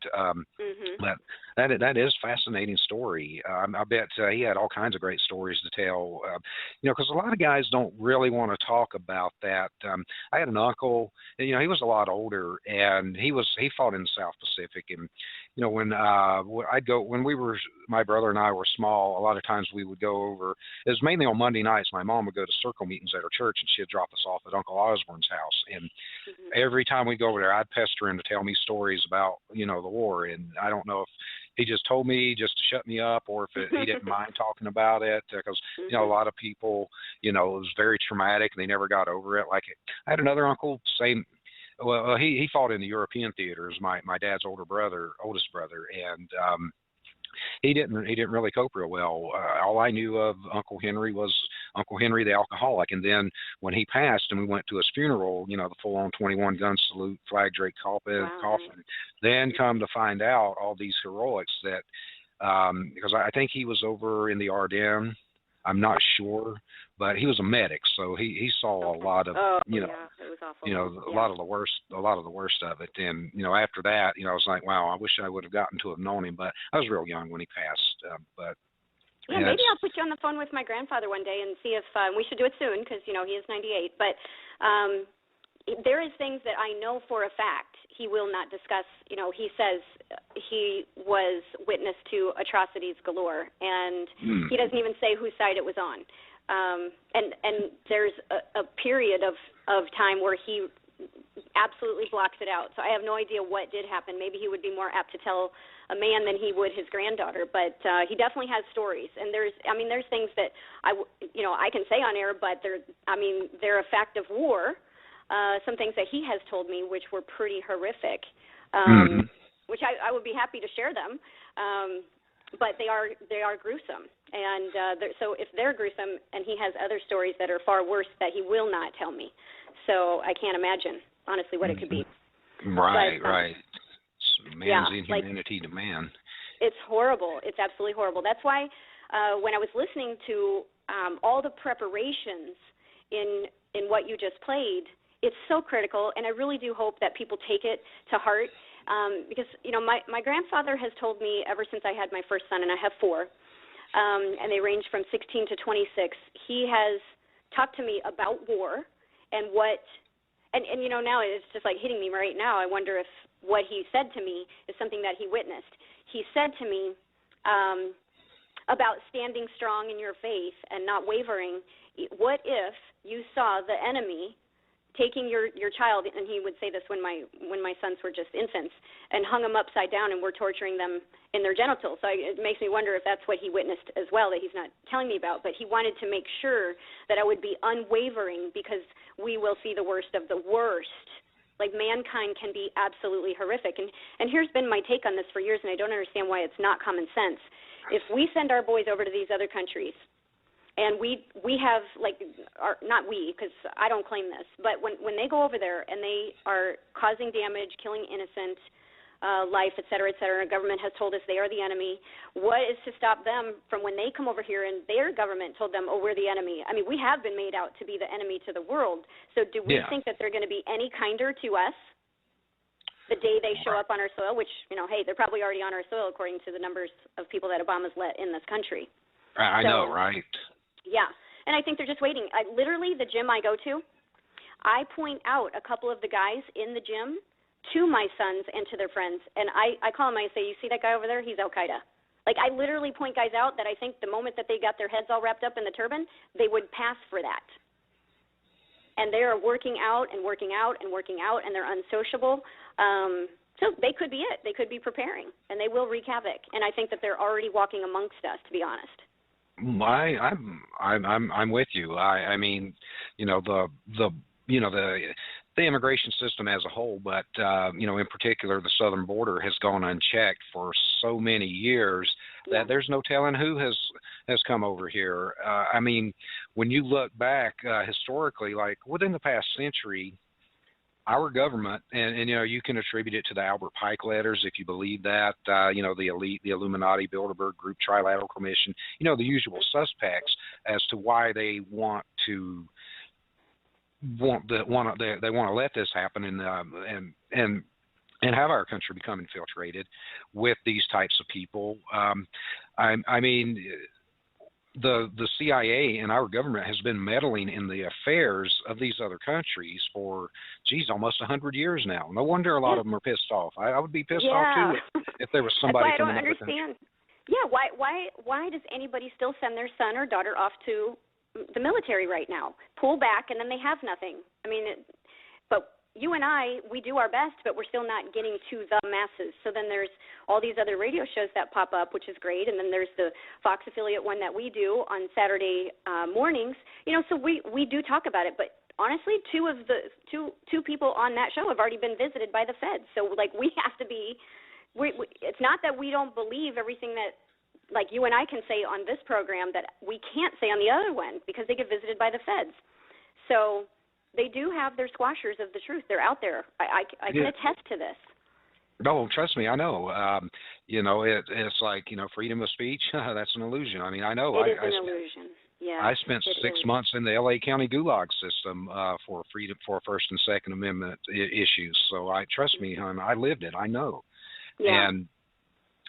That is a fascinating story. I bet he had all kinds of great stories to tell. You know, because a lot of guys don't really want to talk about that. I had an uncle. You know, he was a lot older, and he fought in the South Pacific. And you know, when my brother and I were small, a lot of times we would go over. It was mainly on Monday nights. My mom would go to circle meetings at her church, and she'd drop us off at Uncle Osborne's house. And every time we go over there, I'd pester him to tell me stories about, you know, the war. And I don't know if he just told me just to shut me up, or if he didn't mind talking about it, because you know, a lot of people, you know, it was very traumatic and they never got over it. Like I had another uncle, he fought in the European theaters, my dad's oldest brother, and he didn't really cope real well. All I knew of Uncle Henry was Uncle Henry the alcoholic, and then when he passed and we went to his funeral, you know, the full-on 21 gun salute, flag draped coffin, then come to find out all these heroics that because I think he was over in the Ardennes. I'm not sure, but he was a medic, so he saw a lot of it was awful. a lot of the worst of it. And after that, I was like, wow, I wish I would have gotten to have known him, but I was real young when he passed. But yeah, maybe I'll put you on the phone with my grandfather one day and see if we should do it soon because he is 98. But there is things that I know for a fact he will not discuss. He says he was witness to atrocities galore, and he doesn't even say whose side it was on. And there's a period of time where he absolutely blocks it out. So I have no idea what did happen. Maybe he would be more apt to tell a man than he would his granddaughter, but he definitely has stories. And there's things that I can say on air, but they're a fact of war. Some things that he has told me, which were pretty horrific, which I would be happy to share them. But they are gruesome, and so if they're gruesome, and he has other stories that are far worse that he will not tell me. So I can't imagine, honestly, what it could be. Right, but, right. Man's inhumanity to man. It's horrible. It's absolutely horrible. That's why when I was listening to all the preparations in what you just played, it's so critical, and I really do hope that people take it to heart. Because my grandfather has told me ever since I had my first son, and I have 4, and they range from 16 to 26. He has talked to me about war and now it's just like hitting me right now. I wonder if what he said to me is something that he witnessed. He said to me about standing strong in your faith and not wavering. What if you saw the enemy taking your child, and he would say this when my sons were just infants, and hung them upside down and were torturing them in their genitals. So it makes me wonder if that's what he witnessed as well, that he's not telling me about. But he wanted to make sure that I would be unwavering, because we will see the worst of the worst. Like, mankind can be absolutely horrific. And here's been my take on this for years, and I don't understand why it's not common sense. If we send our boys over to these other countries, and we have, not we, because I don't claim this, but when they go over there and they are causing damage, killing innocent life, et cetera, and our government has told us they are the enemy, what is to stop them from when they come over here and their government told them, oh, we're the enemy? I mean, we have been made out to be the enemy to the world. So do we think that they're going to be any kinder to us the day they show up on our soil, which, hey, they're probably already on our soil according to the numbers of people that Obama's let in this country. I know, right? Yeah, and I think they're just waiting. Literally, the gym I go to, I point out a couple of the guys in the gym to my sons and to their friends, and I call them, I say, you see that guy over there? He's Al-Qaeda. Like, I literally point guys out that I think the moment that they got their heads all wrapped up in the turban, they would pass for that. And they are working out and working out and working out, and they're unsociable. So they could be it. They could be preparing, and they will wreak havoc. And I think that they're already walking amongst us, to be honest. I'm with you. I mean, the immigration system as a whole, but in particular the southern border has gone unchecked for so many years that there's no telling who has come over here. I mean, when you look back historically, like within the past century, our government, and you can attribute it to the Albert Pike letters if you believe that, the elite, the Illuminati, Bilderberg Group, Trilateral Commission, the usual suspects as to why they want to let this happen and have our country become infiltrated with these types of people. I mean, the CIA and our government has been meddling in the affairs of these other countries for, almost 100 years now. No wonder a lot of them are pissed off. I would be pissed off too if there was somebody from another country. I don't understand. Yeah, why does anybody still send their son or daughter off to the military right now? Pull back, and then they have nothing. I mean, but you and I, we do our best, but we're still not getting to the masses. So then there's all these other radio shows that pop up, which is great, and then there's the Fox affiliate one that we do on Saturday mornings. So we do talk about it, but honestly, two people on that show have already been visited by the feds. So we have to be. It's not that we don't believe everything that like you and I can say on this program that we can't say on the other one because they get visited by the feds. So they do have their squashers of the truth. They're out there. I can attest to this. No, trust me, I know. It's like, freedom of speech, that's an illusion. I mean, I know. It is an illusion. Yeah. I spent 6 months in the L.A. County gulag system for freedom, for First and Second Amendment issues. So trust me, hon, I lived it. I know. Yeah. And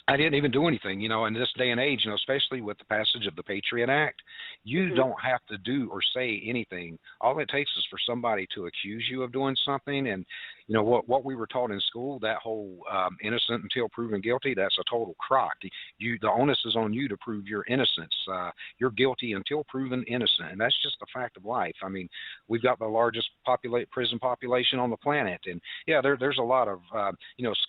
I didn't even do anything, in this day and age, especially with the passage of the Patriot Act, you don't have to do or say anything. All it takes is for somebody to accuse you of doing something. And, what we were taught in school, that whole innocent until proven guilty, that's a total crock. The onus is on you to prove your innocence. You're guilty until proven innocent. And that's just the fact of life. I mean, we've got the largest prison population on the planet. And, yeah, there's a lot of,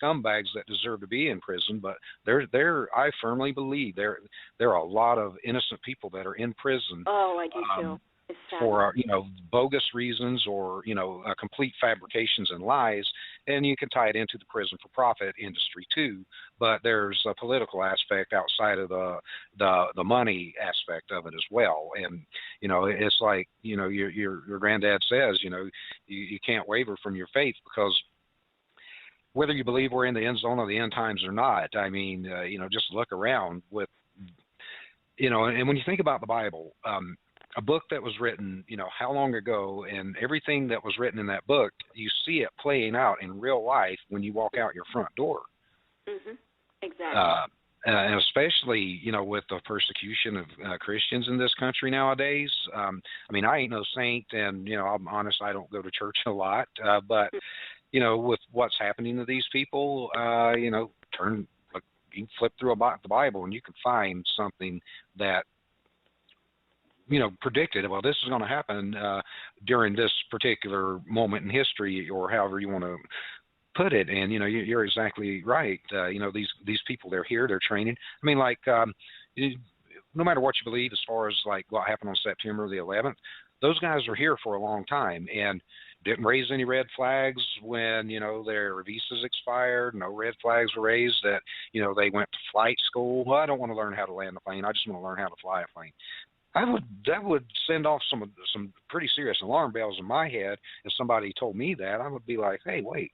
scumbags that deserve to be in prison, but I firmly believe there are a lot of innocent people that are in prison. Oh, I do too. For bogus reasons or complete fabrications and lies, and you can tie it into the prison for profit industry too. But there's a political aspect outside of the money aspect of it as well. And it's like your granddad says, you can't waver from your faith, because whether you believe we're in the end zone of the end times or not, I mean, just look around with, and when you think about the Bible, a book that was written, how long ago, and everything that was written in that book, you see it playing out in real life when you walk out your front door. Mm-hmm. Exactly. And especially, with the persecution of Christians in this country nowadays. I mean, I ain't no saint, and, I'm honest, I don't go to church a lot, but with what's happening to these people, you can flip through the Bible and you can find something that, predicted, well, this is going to happen during this particular moment in history, or however you want to put it. And, you're exactly right. These people, they're here, they're training. I mean, like, no matter what you believe as far as like what happened on September the 11th, those guys were here for a long time and didn't raise any red flags when, their visas expired. No red flags were raised that, they went to flight school. Well, I don't want to learn how to land a plane. I just want to learn how to fly a plane. That would send off some pretty serious alarm bells in my head if somebody told me that. I would be like, hey, wait,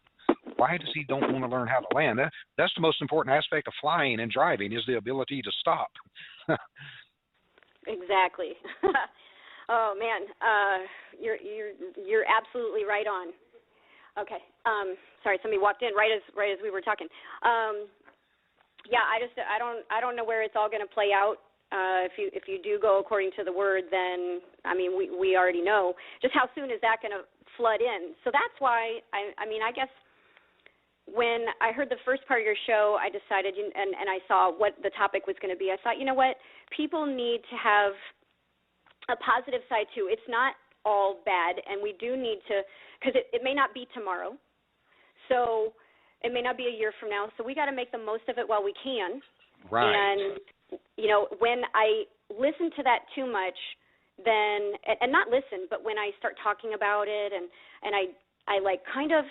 why does he don't want to learn how to land? That's the most important aspect of flying and driving, is the ability to stop. Exactly. Oh man, you're absolutely right on. Okay. Sorry, somebody walked in right as we were talking. Yeah, I don't know where it's all going to play out. If you do go according to the word, then I mean we already know just how soon is that going to flood in. So that's why I guess when I heard the first part of your show, I decided and I saw what the topic was going to be. I thought, what, people need to have a positive side too. It's not all bad, and we do need to, because it may not be tomorrow, so it may not be a year from now. So we got to make the most of it while we can. Right. And when I listen to that too much, then, and not listen, but when I start talking about it and I like kind of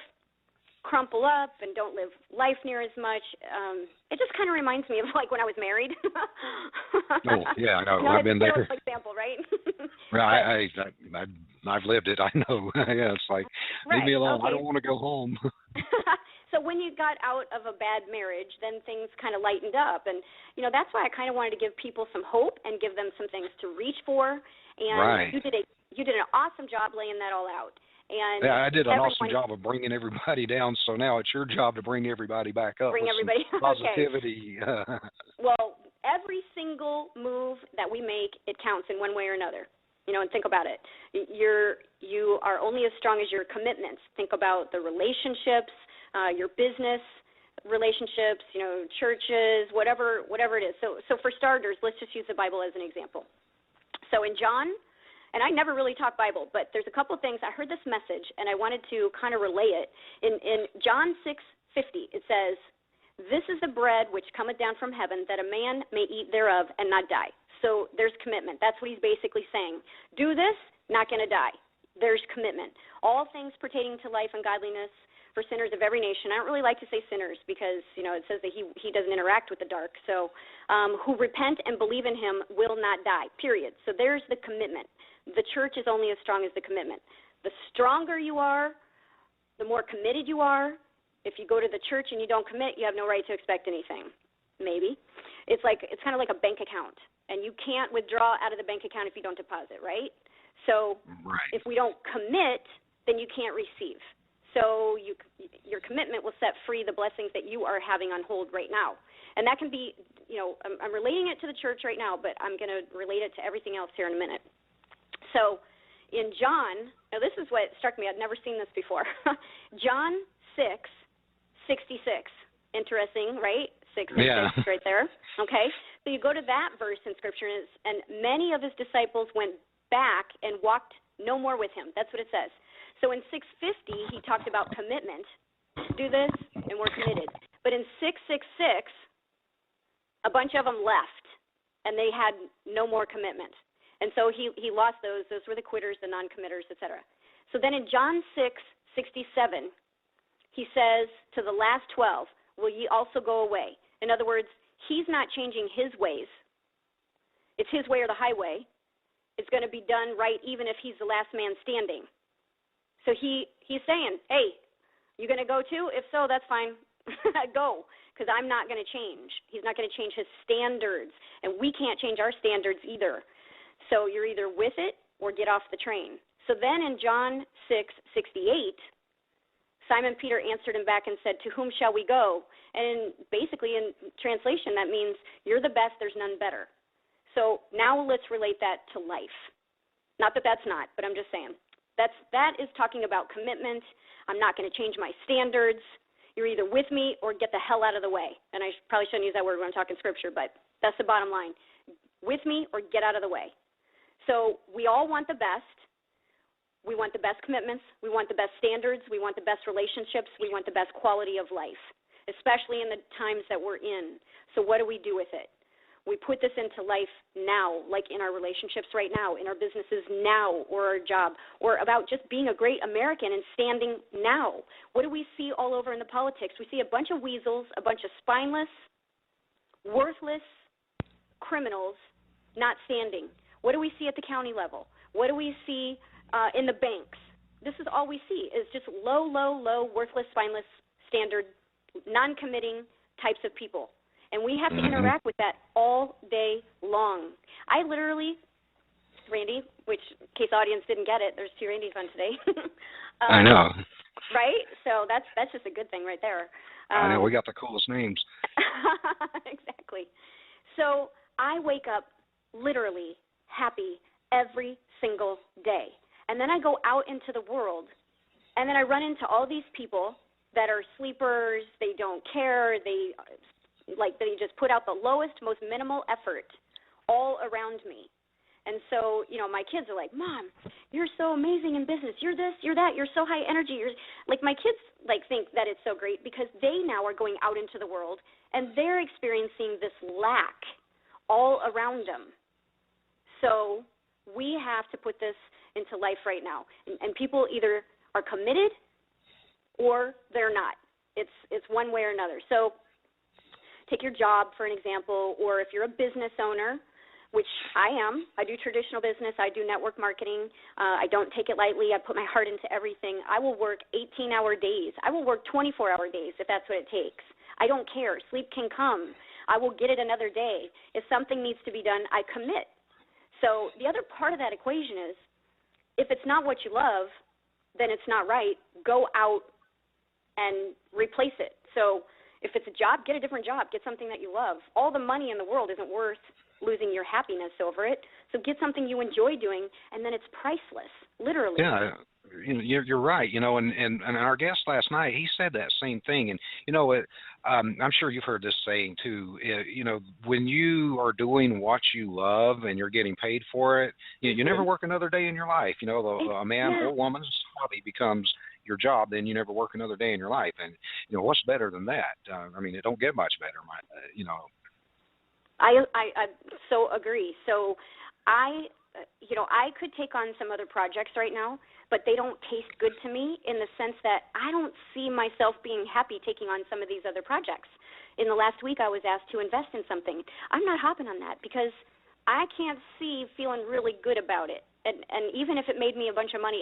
crumple up and don't live life near as much, it just kind of reminds me of like when I was married. Oh, yeah, I know. I've been there. For example, right? Right. I've lived it. I know. Yeah, it's like, leave me alone. Okay. I don't want to go home. So when you got out of a bad marriage, then things kind of lightened up. And, that's why I kind of wanted to give people some hope and give them some things to reach for. And right. you did an awesome job laying that all out. And yeah, I did an awesome job of bringing everybody down, so now it's your job to bring everybody back up. Bring everybody positivity. Okay. Well, every single move that we make, it counts in one way or another. And think about it. You are only as strong as your commitments. Think about the relationships, your business relationships, churches, whatever it is. So for starters, let's just use the Bible as an example. So in John, and I never really talk Bible, but there's a couple things. I heard this message, and I wanted to kind of relay it. In John 6:50, it says, "This is the bread which cometh down from heaven, that a man may eat thereof and not die." So there's commitment. That's what he's basically saying. Do this, not going to die. there's commitment. All things pertaining to life and godliness for sinners of every nation. I don't really like to say sinners because, it says that he doesn't interact with the dark. So who repent and believe in him will not die, period. So there's the commitment. The church is only as strong as the commitment. The stronger you are, the more committed you are. If you go to the church and you don't commit, you have no right to expect anything. Maybe. It's kind of like a bank account, and you can't withdraw out of the bank account if you don't deposit, right? So if we don't commit, then you can't receive. So your commitment will set free the blessings that you are having on hold right now. And that can be, I'm relating it to the church right now, but I'm going to relate it to everything else here in a minute. So in John, now this is what struck me. I'd never seen this before. John 6:66. Interesting, right? 6 and 6 right there. Okay. So you go to that verse in Scripture, and many of his disciples went back and walked no more with him. That's what it says. So in 6:50, he talked about commitment. Do this, and we're committed. But in 6:66, a bunch of them left, and they had no more commitment. And so he lost those. Those were the quitters, the non-committers, etc. So then in John 6:67, he says to the last 12, will ye also go away? In other words, he's not changing his ways. It's his way or the highway. It's going to be done right even if he's the last man standing. So he's saying, hey, you going to go too? If so, that's fine. Go, because I'm not going to change. He's not going to change his standards, and we can't change our standards either. So you're either with it or get off the train. So then in John 6:68, Simon Peter answered him back and said, to whom shall we go? And basically in translation, that means you're the best, there's none better. So now let's relate that to life. Not that that's not, but I'm just saying. That is talking about commitment. I'm not going to change my standards. You're either with me or get the hell out of the way. And I probably shouldn't use that word when I'm talking Scripture, but that's the bottom line. With me or get out of the way. So we all want the best. We want the best commitments. We want the best standards. We want the best relationships. We want the best quality of life, especially in the times that we're in. So what do we do with it? We put this into life now, like in our relationships right now, in our businesses now, or our job, or about just being a great American and standing now. What do we see all over in the politics? We see a bunch of weasels, a bunch of spineless, worthless criminals not standing. What do we see at the county level? What do we see in the banks? This is all we see is just low, worthless, spineless, standard, non-committing types of people. And we have to interact with that all day long. I literally, Randy, which in case the audience didn't get it, there's two Randys on today. I know. Right? So that's just a good thing right there. I know. We got the coolest names. Exactly. So I wake up literally happy every single day. And then I go out into the world, and then I run into all these people that are sleepers. They don't care. They just put out the lowest, most minimal effort all around me. And so, my kids are like, Mom, you're so amazing in business. You're this, you're that. You're so high energy. You're like, my kids think that it's so great because they now are going out into the world, and they're experiencing this lack all around them. So we have to put this into life right now. And people either are committed or they're not. It's one way or another. So take your job, for an example, or if you're a business owner, which I am. I do traditional business. I do network marketing. I don't take it lightly. I put my heart into everything. I will work 18-hour days. I will work 24-hour days if that's what it takes. I don't care. Sleep can come. I will get it another day. If something needs to be done, I commit. So the other part of that equation is if it's not what you love, then it's not right. Go out and replace it. So if it's a job, get a different job. Get something that you love. All the money in the world isn't worth losing your happiness over it. So get something you enjoy doing, and then it's priceless, literally. Yeah, you're right. And our guest last night, he said that same thing. And I'm sure you've heard this saying too. When you are doing what you love and you're getting paid for it, you never work another day in your life. A man or woman's hobby becomes your job, then you never work another day in your life. And what's better than that? It don't get much better. I so agree. So I could take on some other projects right now, but they don't taste good to me in the sense that I don't see myself being happy taking on some of these other projects. In the last week, I was asked to invest in something. I'm not hopping on that because I can't see feeling really good about it. And even if it made me a bunch of money,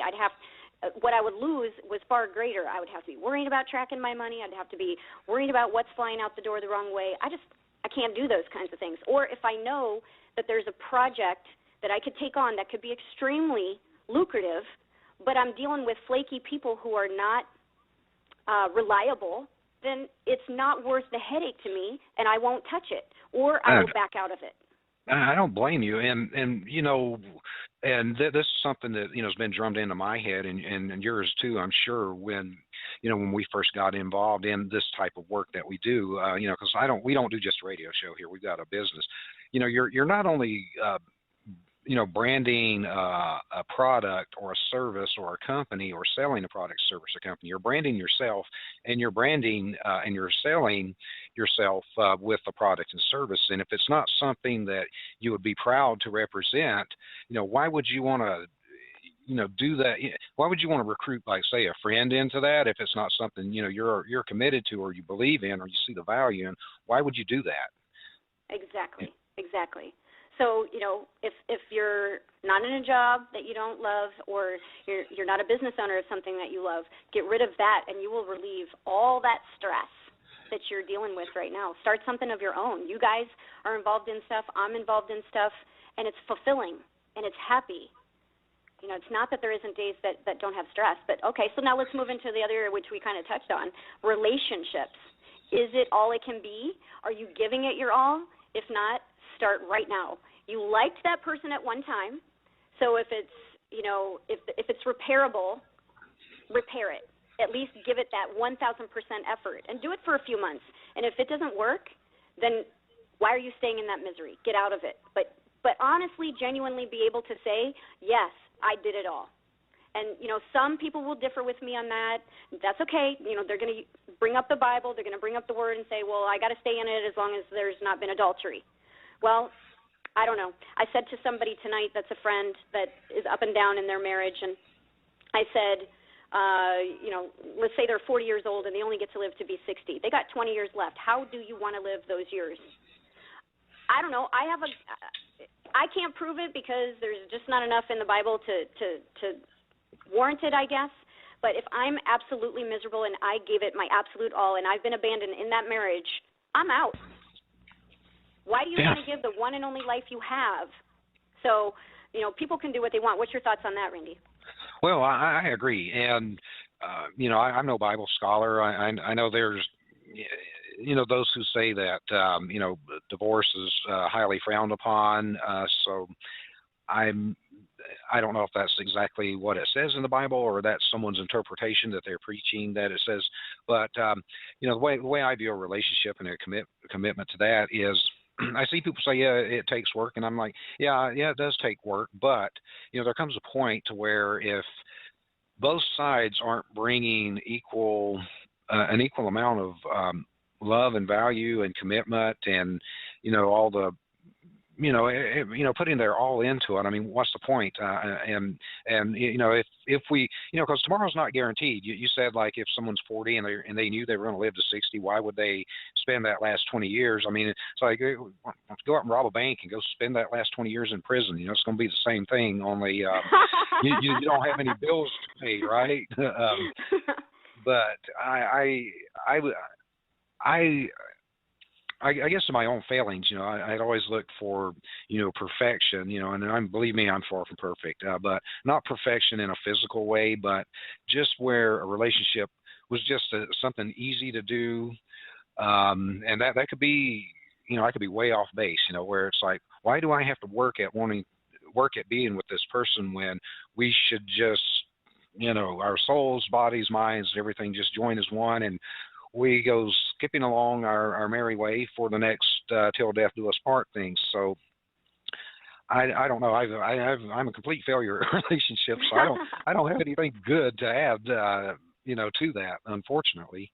what I would lose was far greater. I would have to be worrying about tracking my money. I'd have to be worrying about what's flying out the door the wrong way. I can't do those kinds of things. Or if I know that there's a project that I could take on that could be extremely lucrative, but I'm dealing with flaky people who are not reliable, then it's not worth the headache to me, and I won't touch it, or I will back out of it. I don't blame you, and you know, and this is something that has been drummed into my head, and yours too, I'm sure. When we first got involved in this type of work that we do, because we don't do just a radio show here. We've got a business. You're not only branding a product or a service or a company, or selling a product, service, or company. You're branding yourself, and you're branding and you're selling yourself with the product and service. And if it's not something that you would be proud to represent, why would you want to do that? Why would you want to recruit, like, say, a friend into that if it's not something you're committed to, or you believe in, or you see the value in? Why would you do that? Exactly. So, if you're not in a job that you don't love, or you're not a business owner of something that you love, get rid of that, and you will relieve all that stress that you're dealing with right now. Start something of your own. You guys are involved in stuff. I'm involved in stuff, and it's fulfilling, and it's happy. It's not that there isn't days that don't have stress. But, okay, so now let's move into the other, which we kind of touched on, relationships. Is it all it can be? Are you giving it your all? If not, start right now. You liked that person at one time, so if it's if it's repairable, repair it. At least give it that 1,000% effort, and do it for a few months. And if it doesn't work, then why are you staying in that misery? Get out of it. But honestly, genuinely be able to say, yes, I did it all. And some people will differ with me on that. That's okay. They're going to bring up the Bible, they're going to bring up the Word, and say, well, I got to stay in it as long as there's not been adultery. Well, I don't know. I said to somebody tonight that's a friend that is up and down in their marriage, and I said, let's say they're 40 years old and they only get to live to be 60. They got 20 years left. How do you want to live those years? I don't know. I can't prove it because there's just not enough in the Bible to warrant it, I guess. But if I'm absolutely miserable and I gave it my absolute all and I've been abandoned in that marriage, I'm out. Why do you want to give the one and only life you have? So, people can do what they want. What's your thoughts on that, Randy? Well, I agree. And, I'm no Bible scholar. I know there's, those who say that, divorce is highly frowned upon. So I don't know if that's exactly what it says in the Bible, or that's someone's interpretation that they're preaching that it says. But, the way I view a relationship and a commitment to that is, I see people say, yeah, it takes work, and I'm like, yeah, it does take work, but there comes a point to where if both sides aren't bringing an equal amount of love and value and commitment, and all the putting their all into it. I mean, what's the point? And if we, because tomorrow's not guaranteed. You said, like, if someone's 40 and they knew they were going to live to 60, why would they spend that last 20 years? I mean, it's like, go out and rob a bank and go spend that last 20 years in prison. It's going to be the same thing, only you don't have any bills to pay, right? But I guess in my own failings, I'd always look for, perfection, and believe me, I'm far from perfect, but not perfection in a physical way, but just where a relationship was just something easy to do, and that could be, I could be way off base, where it's like, why do I have to work at being with this person when we should just, our souls, bodies, minds, everything just join as one, and we go skipping along our merry way for the next till death do us part things. So I don't know. I'm a complete failure at relationships. So I don't have anything good to add, to that, unfortunately.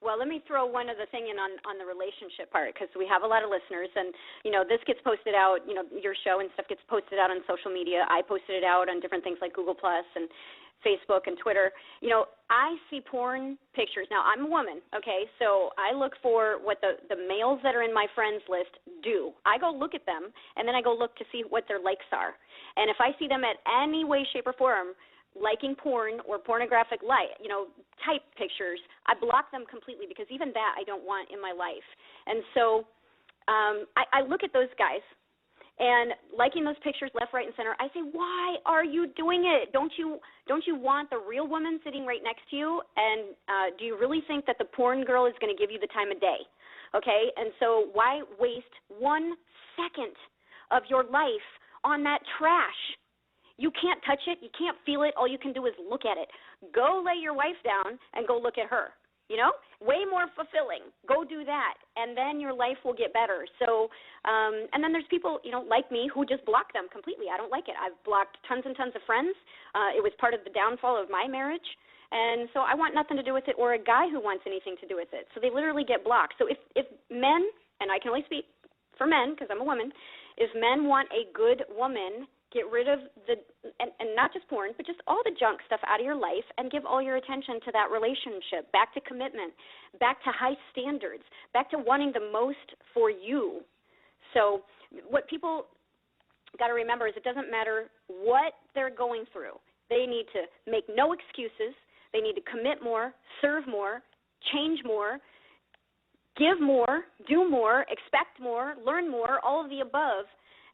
Well, let me throw one other thing in on the relationship part, because we have a lot of listeners, and, you know, this gets posted out, you know, your show and stuff gets posted out on social media. I posted it out on different things like Google Plus and Facebook and Twitter. You know, I see porn pictures. Now, I'm a woman, okay, so I look for what the males that are in my friends list do. I go look at them, and then I go look to see what their likes are. And if I see them at any way, shape, or form liking porn or pornographic type pictures, I block them completely, because even that I don't want in my life. And so I look at those guys and liking those pictures left, right, and center. I say, why are you doing it? Don't you want the real woman sitting right next to you? And do you really think that the porn girl is going to give you the time of day? Okay, and so why waste 1 second of your life on that trash? You can't touch it. You can't feel it. All you can do is look at it. Go lay your wife down and go look at her. You know, way more fulfilling. Go do that, and then your life will get better. So, and then there's people, you know, like me, who just block them completely. I don't like it. I've blocked tons and tons of friends. It was part of the downfall of my marriage, and so I want nothing to do with it, or a guy who wants anything to do with it. So they literally get blocked. So if men, and I can only speak for men because I'm a woman, if men want a good woman, get rid of and not just porn, but just all the junk stuff out of your life, and give all your attention to that relationship, back to commitment, back to high standards, back to wanting the most for you. So what people got to remember is it doesn't matter what they're going through. They need to make no excuses. They need to commit more, serve more, change more, give more, do more, expect more, learn more, all of the above.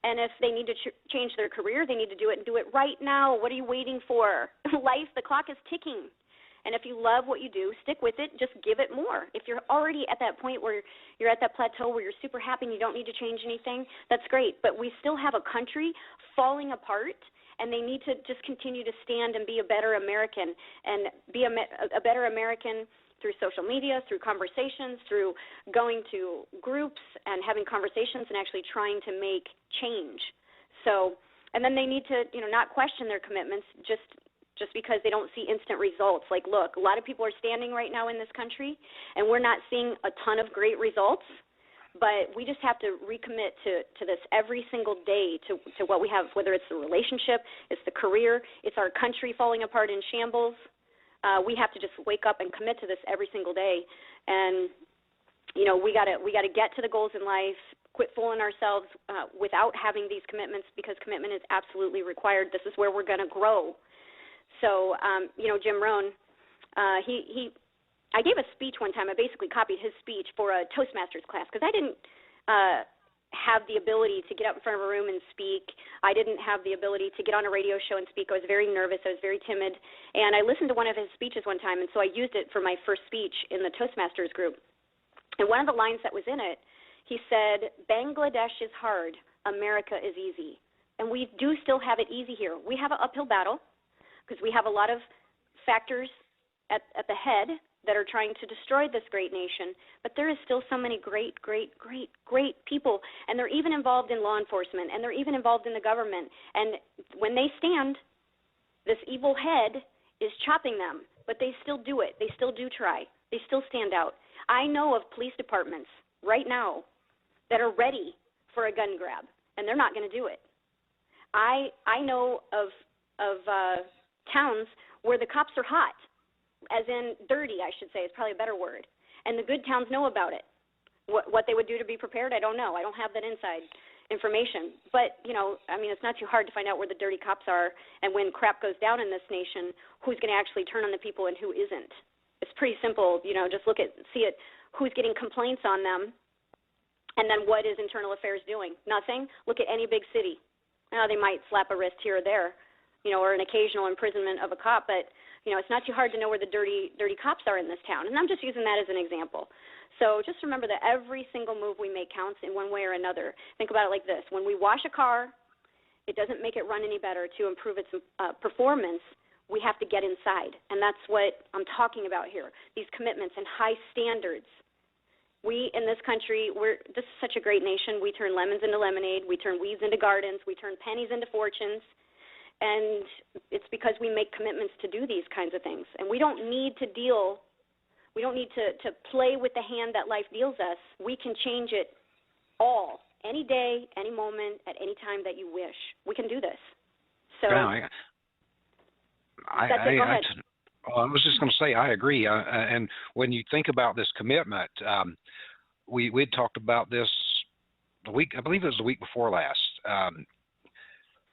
And if they need to change their career, they need to do it, and do it right now. What are you waiting for? Life, the clock is ticking. And if you love what you do, stick with it. Just give it more. If you're already at that point where you're at that plateau where you're super happy and you don't need to change anything, that's great. But we still have a country falling apart, and they need to just continue to stand and be a better American, and be a better American through social media, through conversations, through going to groups and having conversations and actually trying to make change. So, and then they need to, you know, not question their commitments just because they don't see instant results. Like, look, a lot of people are standing right now in this country, and we're not seeing a ton of great results, but we just have to recommit to this every single day, to what we have, whether it's the relationship, it's the career, it's our country falling apart in shambles. We have to just wake up and commit to this every single day, and you know, we gotta get to the goals in life. Quit fooling ourselves without having these commitments, because commitment is absolutely required. This is where we're gonna grow. So, you know, Jim Rohn, I gave a speech one time. I basically copied his speech for a Toastmasters class, because I didn't have the ability to get up in front of a room and speak. I didn't have the ability to get on a radio show and speak. I was very nervous. I was very timid. And I listened to one of his speeches one time, and so I used it for my first speech in the Toastmasters group. And one of the lines that was in it, he said, "Bangladesh is hard, America is easy." And we do still have it easy here. We have an uphill battle, because we have a lot of factors at the head that are trying to destroy this great nation, but there is still so many great people, and they're even involved in law enforcement, and they're even involved in the government, and when they stand, this evil head is chopping them, but they still do it. They still do try. They still stand out. I know of police departments right now that are ready for a gun grab, and they're not going to do it. I know of towns where the cops are hot, as in dirty, I should say, is probably a better word. And the good towns know about it. What they would do to be prepared, I don't know. I don't have that inside information. But, you know, I mean, it's not too hard to find out where the dirty cops are, and when crap goes down in this nation, who's going to actually turn on the people and who isn't. It's pretty simple, you know, just see it, who's getting complaints on them, and then what is Internal Affairs doing? Nothing. Look at any big city. They might slap a wrist here or there, you know, or an occasional imprisonment of a cop, but you know, it's not too hard to know where the dirty cops are in this town. And I'm just using that as an example. So just remember that every single move we make counts in one way or another. Think about it like this. When we wash a car, it doesn't make it run any better. To improve its performance, we have to get inside. And that's what I'm talking about here, these commitments and high standards. We in this country, this is such a great nation. We turn lemons into lemonade. We turn weeds into gardens. We turn pennies into fortunes. And it's because we make commitments to do these kinds of things. And we don't need to deal We don't need to play with the hand that life deals us. We can change it all, any day, any moment, at any time that you wish. We can do this. So I was just going to say I agree. And when you think about this commitment, we'd talked about this the week, I believe it was the week before last.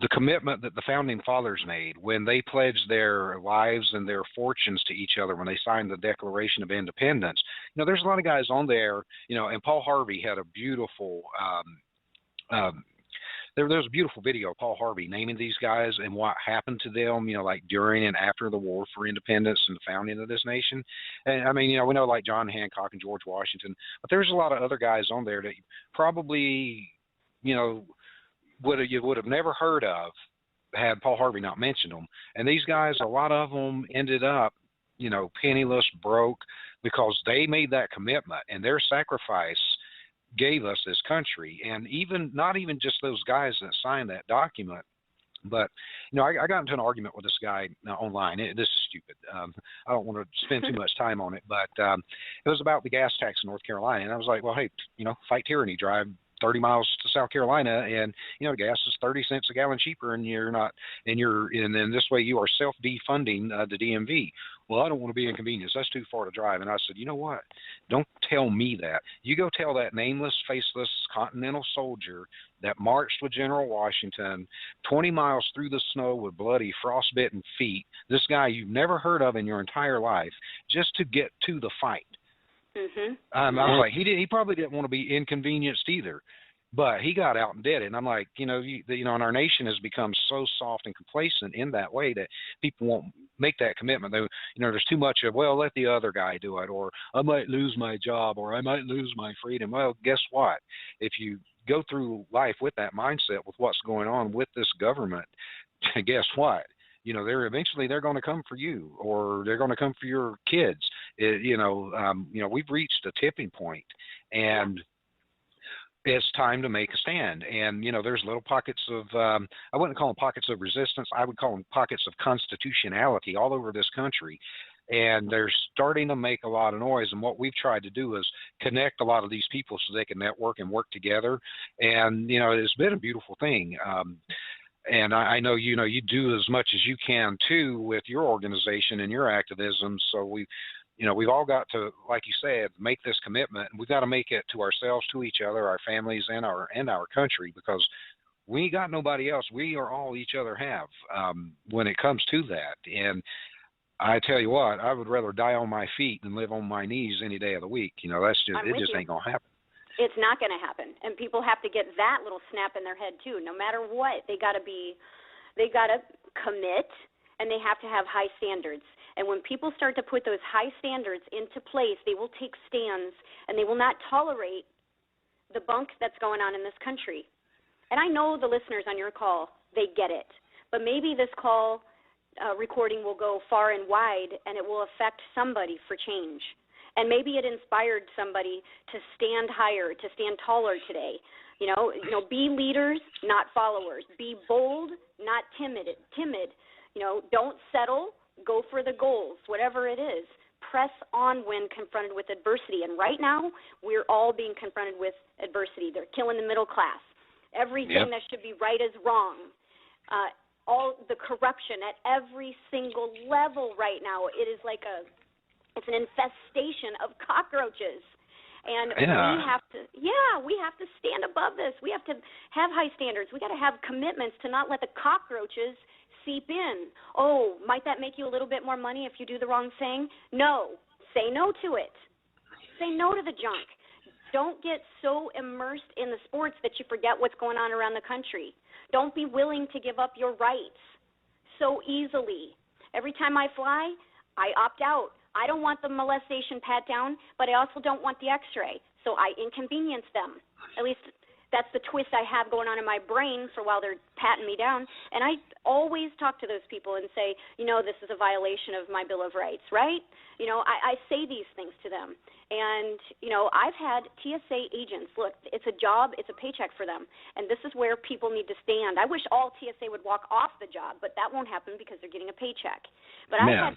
The commitment that the founding fathers made when they pledged their lives and their fortunes to each other when they signed the Declaration of Independence. You know, there's a lot of guys on there, you know, and Paul Harvey had a beautiful, there was a beautiful video of Paul Harvey naming these guys and what happened to them, you know, like during and after the War for Independence and the founding of this nation. And I mean, you know, we know like John Hancock and George Washington, but there's a lot of other guys on there that probably, you know, you would have never heard of had Paul Harvey not mentioned them. And these guys, a lot of them ended up, you know, penniless, broke, because they made that commitment, and their sacrifice gave us this country. And even not even just those guys that signed that document, but, you know, I got into an argument with this guy online. This is stupid. I don't want to spend too much time on it, but it was about the gas tax in North Carolina. And I was like, well, hey, you know, fight tyranny, drive 30 miles to South Carolina, and you know, gas is 30 cents a gallon cheaper, and then this way you are self-defunding the DMV. Well, I don't want to be inconvenienced. That's too far to drive. And I said, you know what? Don't tell me that. You go tell that nameless, faceless Continental soldier that marched with General Washington 20 miles through the snow with bloody, frostbitten feet, this guy you've never heard of in your entire life, just to get to the fight. Mm-hmm. I was like, he probably didn't want to be inconvenienced either, but he got out and did it. And I'm like, you know, and our nation has become so soft and complacent in that way that people won't make that commitment. They, you know, there's too much of, well, let the other guy do it, or I might lose my job, or I might lose my freedom. Well, guess what? If you go through life with that mindset, with what's going on with this government, guess what? You know, they're going to come for you, or they're going to come for your kids. You know, we've reached a tipping point, and it's time to make a stand. And you know, there's little pockets of I wouldn't call them pockets of resistance. I would call them pockets of constitutionality all over this country. And they're starting to make a lot of noise. And what we've tried to do is connect a lot of these people so they can network and work together. And you know, it's been a beautiful thing. And I know, you know, you do as much as you can too with your organization and your activism. So we've all got to, like you said, make this commitment, and we've got to make it to ourselves, to each other, our families, and our country, because we ain't got nobody else. We are all each other have when it comes to that. And I tell you what, I would rather die on my feet than live on my knees any day of the week. You know, it just ain't gonna happen. It's not going to happen, and people have to get that little snap in their head too. No matter what, they got to commit, and they have to have high standards. And when people start to put those high standards into place, they will take stands, and they will not tolerate the bunk that's going on in this country. And I know the listeners on your call, they get it, but maybe this call recording will go far and wide, and it will affect somebody for change. And maybe it inspired somebody to stand higher, to stand taller today. You know, be leaders, not followers. Be bold, not timid. You know, don't settle. Go for the goals, whatever it is. Press on when confronted with adversity. And right now, we're all being confronted with adversity. They're killing the middle class. Everything that should be right is wrong. All the corruption at every single level right now, it is like it's an infestation of cockroaches. And we have to stand above this. We have to have high standards. We got to have commitments to not let the cockroaches seep in. Oh, might that make you a little bit more money if you do the wrong thing? No. Say no to it. Say no to the junk. Don't get so immersed in the sports that you forget what's going on around the country. Don't be willing to give up your rights so easily. Every time I fly, I opt out. I don't want the molestation pat down, but I also don't want the x-ray, so I inconvenience them. At least that's the twist I have going on in my brain for while they're patting me down. And I always talk to those people and say, you know, this is a violation of my Bill of Rights, right? You know, I say these things to them. And, you know, I've had TSA agents, look, it's a job, it's a paycheck for them. And this is where people need to stand. I wish all TSA would walk off the job, but that won't happen because they're getting a paycheck. But I've had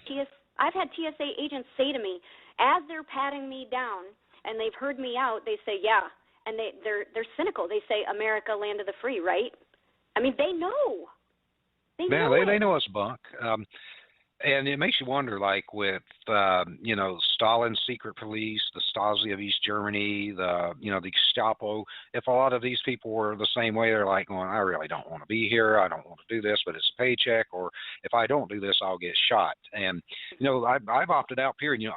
I've had TSA agents say to me, as they're patting me down and they've heard me out, they say, yeah. And they're cynical. They say, America, land of the free, right? I mean, they know. They know us bunk. And it makes you wonder, like with, Stalin's secret police, the Stasi of East Germany, the Gestapo, if a lot of these people were the same way, they're like going, I really don't want to be here. I don't want to do this, but it's a paycheck. Or if I don't do this, I'll get shot. And, I've opted out, period.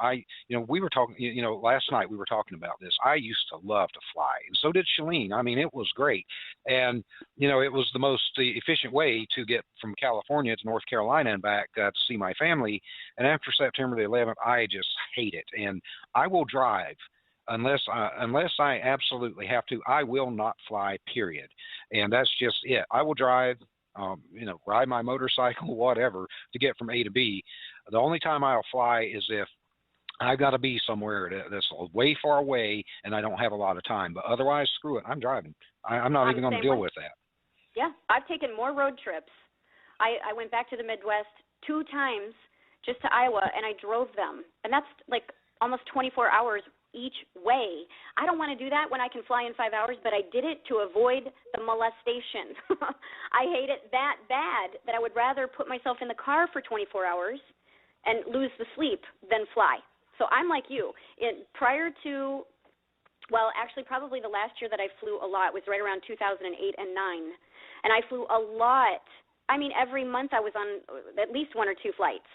We were talking, last night we were talking about this. I used to love to fly. And so did Shalene. I mean, it was great. And, it was the most efficient way to get from California to North Carolina and back to see my family. And after September the 11th, I just hate it. And I will drive unless I absolutely have to. I will not fly, period. And that's just it. I will drive, ride my motorcycle, whatever, to get from A to B. The only time I'll fly is if I've got to be somewhere that's way far away and I don't have a lot of time. But otherwise, screw it. I'm driving. I'm not even going to deal with that. Yeah, I've taken more road trips. I went back to the Midwest 2 times just to Iowa, and I drove them. And that's like almost 24 hours each way. I don't want to do that when I can fly in 5 hours, but I did it to avoid the molestation. I hate it that bad that I would rather put myself in the car for 24 hours and lose the sleep than fly. So I'm like you. Prior to, actually probably the last year that I flew a lot was right around 2008 and 9. And I flew a lot. I mean, every month I was on at least 1 or 2 flights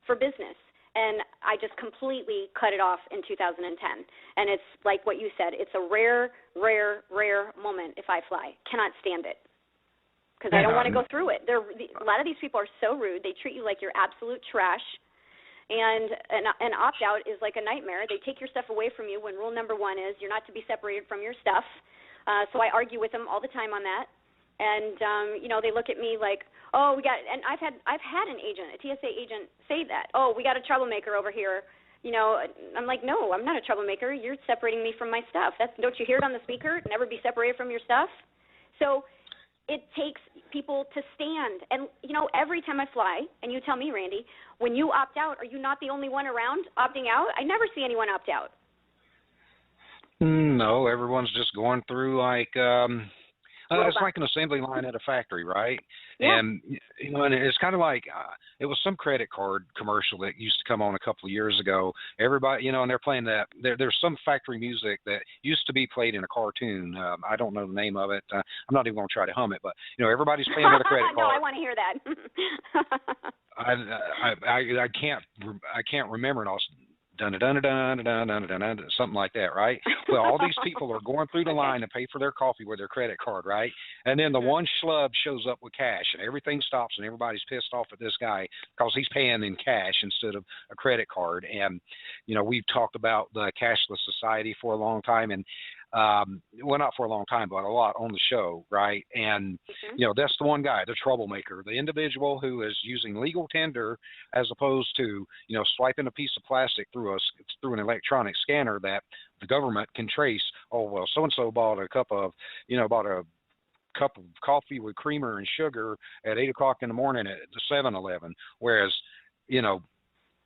for business. And I just completely cut it off in 2010. And it's like what you said. It's a rare, rare, rare moment if I fly. Cannot stand it. Because I don't want to go through it. A lot of these people are so rude. They treat you like you're absolute trash. And an opt-out is like a nightmare. They take your stuff away from you when rule number 1 is you're not to be separated from your stuff. So I argue with them all the time on that. And, they look at me like, oh, and I've had an agent, a TSA agent, say that. Oh, we got a troublemaker over here. I'm like, no, I'm not a troublemaker. You're separating me from my stuff. Don't you hear it on the speaker? Never be separated from your stuff. So it takes people to stand. And, every time I fly, and you tell me, Randy, when you opt out, are you not the only one around opting out? I never see anyone opt out. No, everyone's just going through like it's like an assembly line at a factory, right? Yeah. And and it's kind of like it was some credit card commercial that used to come on a couple of years ago. Everybody, and they're playing that. There's some factory music that used to be played in a cartoon. I don't know the name of it. I'm not even going to try to hum it, but everybody's playing with a credit card. No, I want to hear that. I can't remember it all. Something like that, right? Well, all these people are going through the line to pay for their coffee with their credit card, right? And then the one schlub shows up with cash, and everything stops, and everybody's pissed off at this guy because he's paying in cash instead of a credit card. And we've talked about the cashless society for a long time, and not for a long time, but a lot on the show, right? And that's the one guy, the troublemaker, the individual who is using legal tender as opposed to swiping a piece of plastic through an electronic scanner that the government can trace. Oh, well, so and so bought a cup of coffee with creamer and sugar at 8 o'clock in the morning at the 7-Eleven, whereas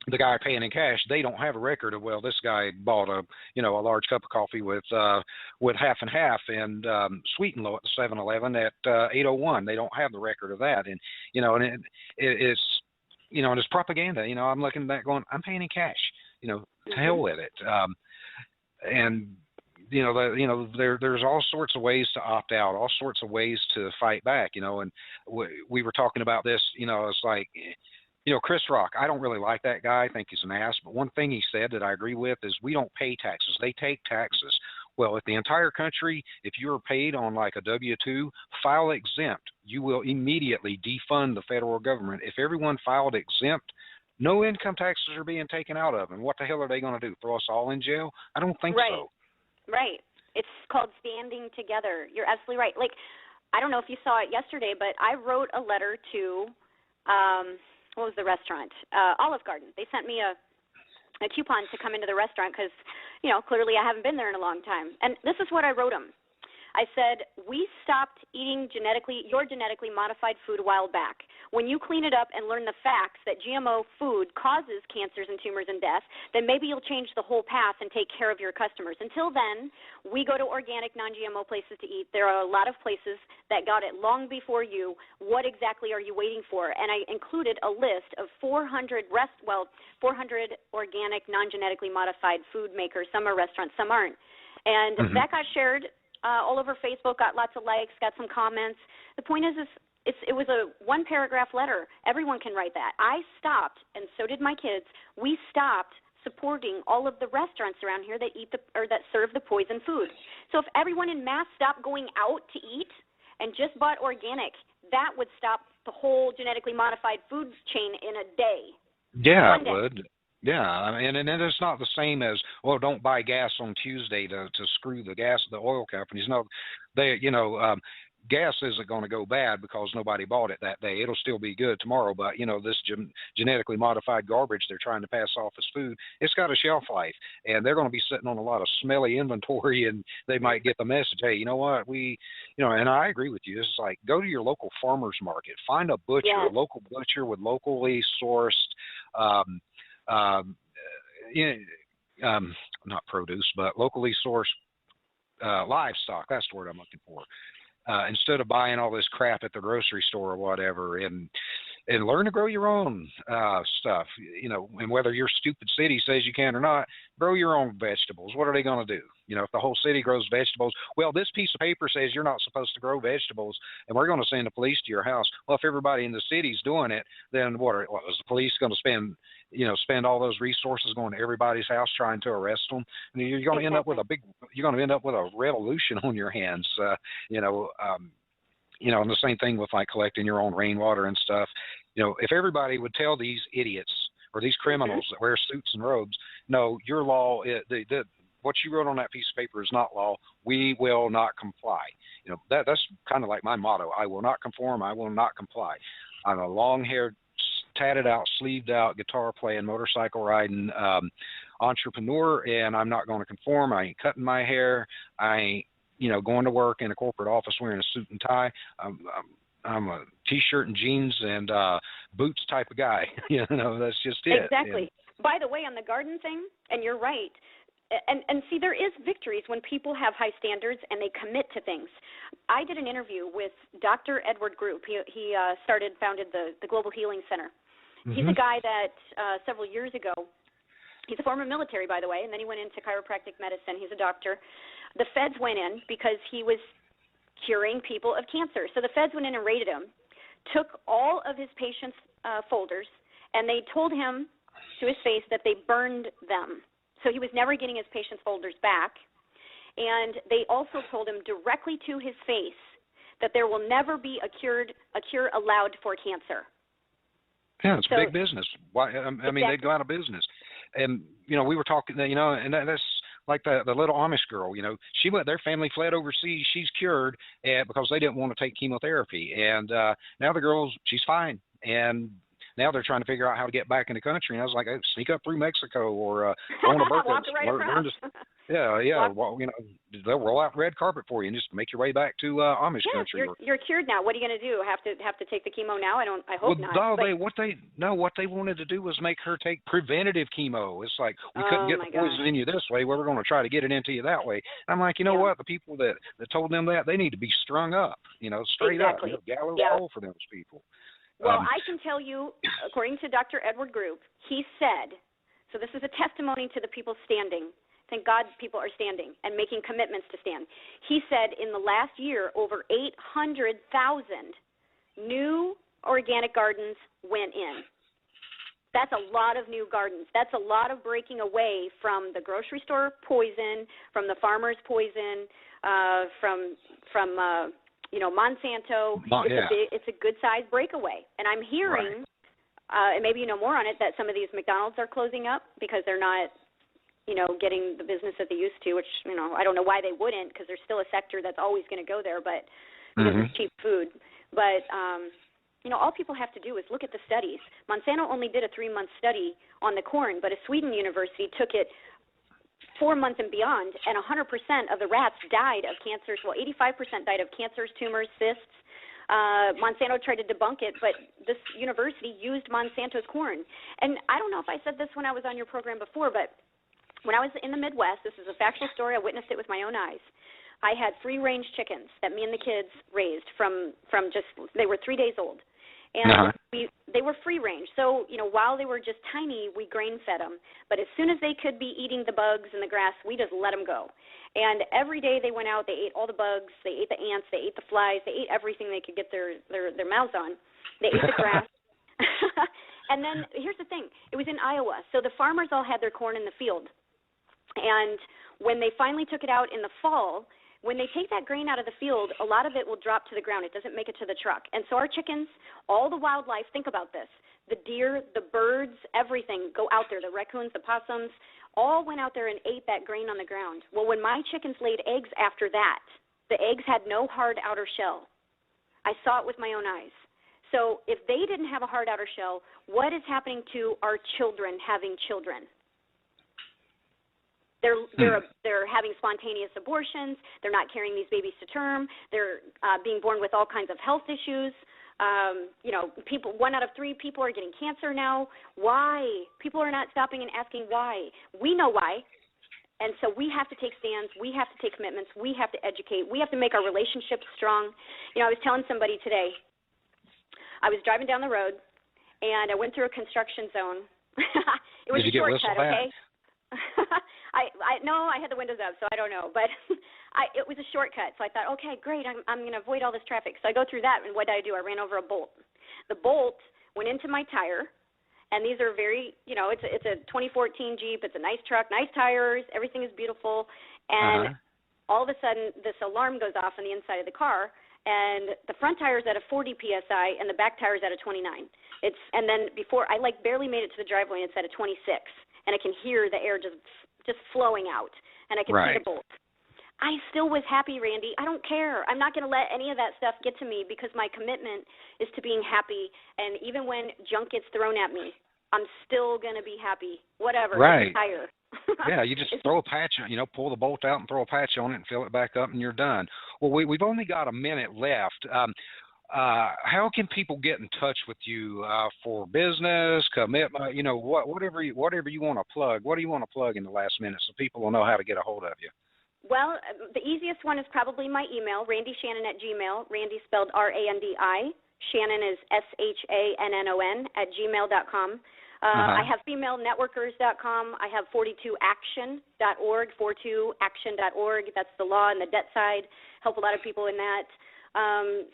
the guy paying in cash, they don't have a record of, well, this guy bought a large cup of coffee with half and half and sweet and low at the 7-Eleven at 8:01. They don't have the record of that, and it's and it's propaganda. I'm looking at that going, I'm paying in cash. To hell with it. And there's all sorts of ways to opt out, all sorts of ways to fight back. And we were talking about this. It's like. Chris Rock, I don't really like that guy. I think he's an ass. But one thing he said that I agree with is we don't pay taxes. They take taxes. Well, if the entire country, if you're paid on like a W-2, file exempt, you will immediately defund the federal government. If everyone filed exempt, no income taxes are being taken out of them. What the hell are they going to do? Throw us all in jail? I don't think so. Right. It's called standing together. You're absolutely right. Like, I don't know if you saw it yesterday, but I wrote a letter to what was the restaurant? Olive Garden. They sent me a coupon to come into the restaurant because, clearly I haven't been there in a long time. And this is what I wrote them. I said, we stopped eating your genetically modified food a while back. When you clean it up and learn the facts that GMO food causes cancers and tumors and death, then maybe you'll change the whole path and take care of your customers. Until then, we go to organic, non-GMO places to eat. There are a lot of places that got it long before you. What exactly are you waiting for? And I included a list of 400 organic, non-genetically modified food makers. Some are restaurants, some aren't. And that got shared all over Facebook, got lots of likes, got some comments. The point is it was a one-paragraph letter. Everyone can write that. I stopped, and so did my kids. We stopped supporting all of the restaurants around here that that serve the poison food. So if everyone in mass stopped going out to eat and just bought organic, that would stop the whole genetically modified food chain in a day. Yeah, it would. Yeah, I mean, and it's not the same as, well, don't buy gas on Tuesday to screw the oil companies. No, gas isn't going to go bad because nobody bought it that day. It'll still be good tomorrow, but, this genetically modified garbage they're trying to pass off as food, it's got a shelf life, and they're going to be sitting on a lot of smelly inventory, and they might get the message, hey, you know what, and I agree with you. It's like, go to your local farmer's market, find a butcher, a local butcher with locally sourced, not produce, but locally sourced livestock. That's the word I'm looking for. Instead of buying all this crap at the grocery store or whatever, and learn to grow your own stuff, and whether your stupid city says you can or not, grow your own vegetables. What are they going to do? If the whole city grows vegetables, well, this piece of paper says you're not supposed to grow vegetables, and we're going to send the police to your house. Well, if everybody in the city's doing it, then what is the police going to spend all those resources going to everybody's house trying to arrest them? I mean, you're going to end up with a revolution on your hands, and the same thing with like collecting your own rainwater and stuff. If everybody would tell these idiots or these criminals that wear suits and robes, no, your law, what you wrote on that piece of paper is not law. We will not comply. That's kind of like my motto. I will not conform. I will not comply. I'm a long-haired, tatted out, sleeved out, guitar playing, motorcycle riding entrepreneur, and I'm not going to conform. I ain't cutting my hair. I ain't going to work in a corporate office wearing a suit and tie. I'm a T-shirt and jeans and boots type of guy. That's just it. Exactly. By the way, on the garden thing, and you're right, and see, there is victories when people have high standards and they commit to things. I did an interview with Dr. Edward Group. He founded the Global Healing Center. He's a guy that several years ago, he's a former military, by the way, and then he went into chiropractic medicine. He's a doctor. The feds went in because he was curing people of cancer. So the feds went in and raided him, took all of his patients' folders, and they told him to his face that they burned them. So he was never getting his patients' folders back. And they also told him directly to his face that there will never be a cure allowed for cancer. Yeah, it's big business. Why? I mean, they'd go out of business. And, we were talking, and that's like the little Amish girl, their family fled overseas. She's cured because they didn't want to take chemotherapy. And now the girl, she's fine. And now they're trying to figure out how to get back in the country. And I was like, sneak up through Mexico or go on a birthday. Well, they'll roll out the red carpet for you and just make your way back to Amish country. You're cured now. What are you going to do? Have to take the chemo now? I hope not. No, what they wanted to do was make her take preventative chemo. It's like, we couldn't get the poison in you this way. Well, we're going to try to get it into you that way. And I'm like, you know what? The people that told them that, they need to be strung up. Straight up. Gallows roll for those people. Well, I can tell you, according to Dr. Edward Group, he said, so this is a testimony to the people standing. Thank God people are standing and making commitments to stand. He said in the last year, over 800,000 new organic gardens went in. That's a lot of new gardens. That's a lot of breaking away from the grocery store poison, from the farmer's poison, from Monsanto. It's a good-sized breakaway. And I'm hearing, and maybe you know more on it, that some of these McDonald's are closing up because they're not, getting the business that they used to, which, I don't know why they wouldn't, because there's still a sector that's always going to go there, but because it's cheap food. But, all people have to do is look at the studies. Monsanto only did a 3-month study on the corn, but a Sweden university took it 4 months and beyond, and 100% of the rats died of cancers. Well, 85% died of cancers, tumors, cysts. Monsanto tried to debunk it, but this university used Monsanto's corn. And I don't know if I said this when I was on your program before, but when I was in the Midwest, this is a factual story, I witnessed it with my own eyes. I had free-range chickens that me and the kids raised from just, they were 3 days old. And they were free-range. So, you know, while they were just tiny, we grain-fed them. But as soon as they could be eating the bugs and the grass, we just let them go. And every day they went out, they ate all the bugs, they ate the ants, they ate the flies, they ate everything they could get their mouths on. They ate the grass. And then here's the thing. It was in Iowa. So the farmers all had their corn in the field. And when they finally took it out in the fall, when they take that grain out of the field, a lot of it will drop to the ground. It doesn't make it to the truck. And so our chickens, all the wildlife, think about this. The deer, the birds, everything go out there. The raccoons, the possums, all went out there and ate that grain on the ground. Well, when my chickens laid eggs after that, the eggs had no hard outer shell. I saw it with my own eyes. So if they didn't have a hard outer shell, what is happening to our children having children? They're having spontaneous abortions. They're not carrying these babies to term. They're being born with all kinds of health issues. You know, 1 out of 3 people are getting cancer now. Why? People are not stopping and asking why. We know why. And so we have to take stands. We have to take commitments. We have to educate. We have to make our relationships strong. You know, I was telling somebody today, I was driving down the road, and I went through a construction zone. It was a shortcut, okay? No, I had the windows up, so I don't know. But it was a shortcut, so I thought, okay, great, I'm going to avoid all this traffic. So I go through that, and what did I do? I ran over a bolt. The bolt went into my tire, and these are very, you know, it's a 2014 Jeep. It's a nice truck, nice tires, everything is beautiful. And all of a sudden, this alarm goes off on the inside of the car, and the front tire is at a 40 PSI, and the back tire is at a 29. And then before, I barely made it to the driveway, and it's at a 26. And I can hear the air just flowing out, and I can see the bolt. I still was happy, Randy. I don't care. I'm not going to let any of that stuff get to me because my commitment is to being happy, and even when junk gets thrown at me, I'm still going to be happy, whatever. Right. Tire. Yeah, you just throw a patch on, you know, pull the bolt out and throw a patch on it and fill it back up, and you're done. Well, we've only got a minute left. How can people get in touch with you for business, commitment, you know, whatever you want to plug? What do you want to plug in the last minute so people will know how to get a hold of you? Well, the easiest one is probably my email, randyshannon@gmail. Randy spelled R-A-N-D-I. Shannon is S-H-A-N-N-O-N @gmail.com. I have femalenetworkers.com. I have 42action.org, 42action.org. That's the law and the debt side. Help a lot of people in that.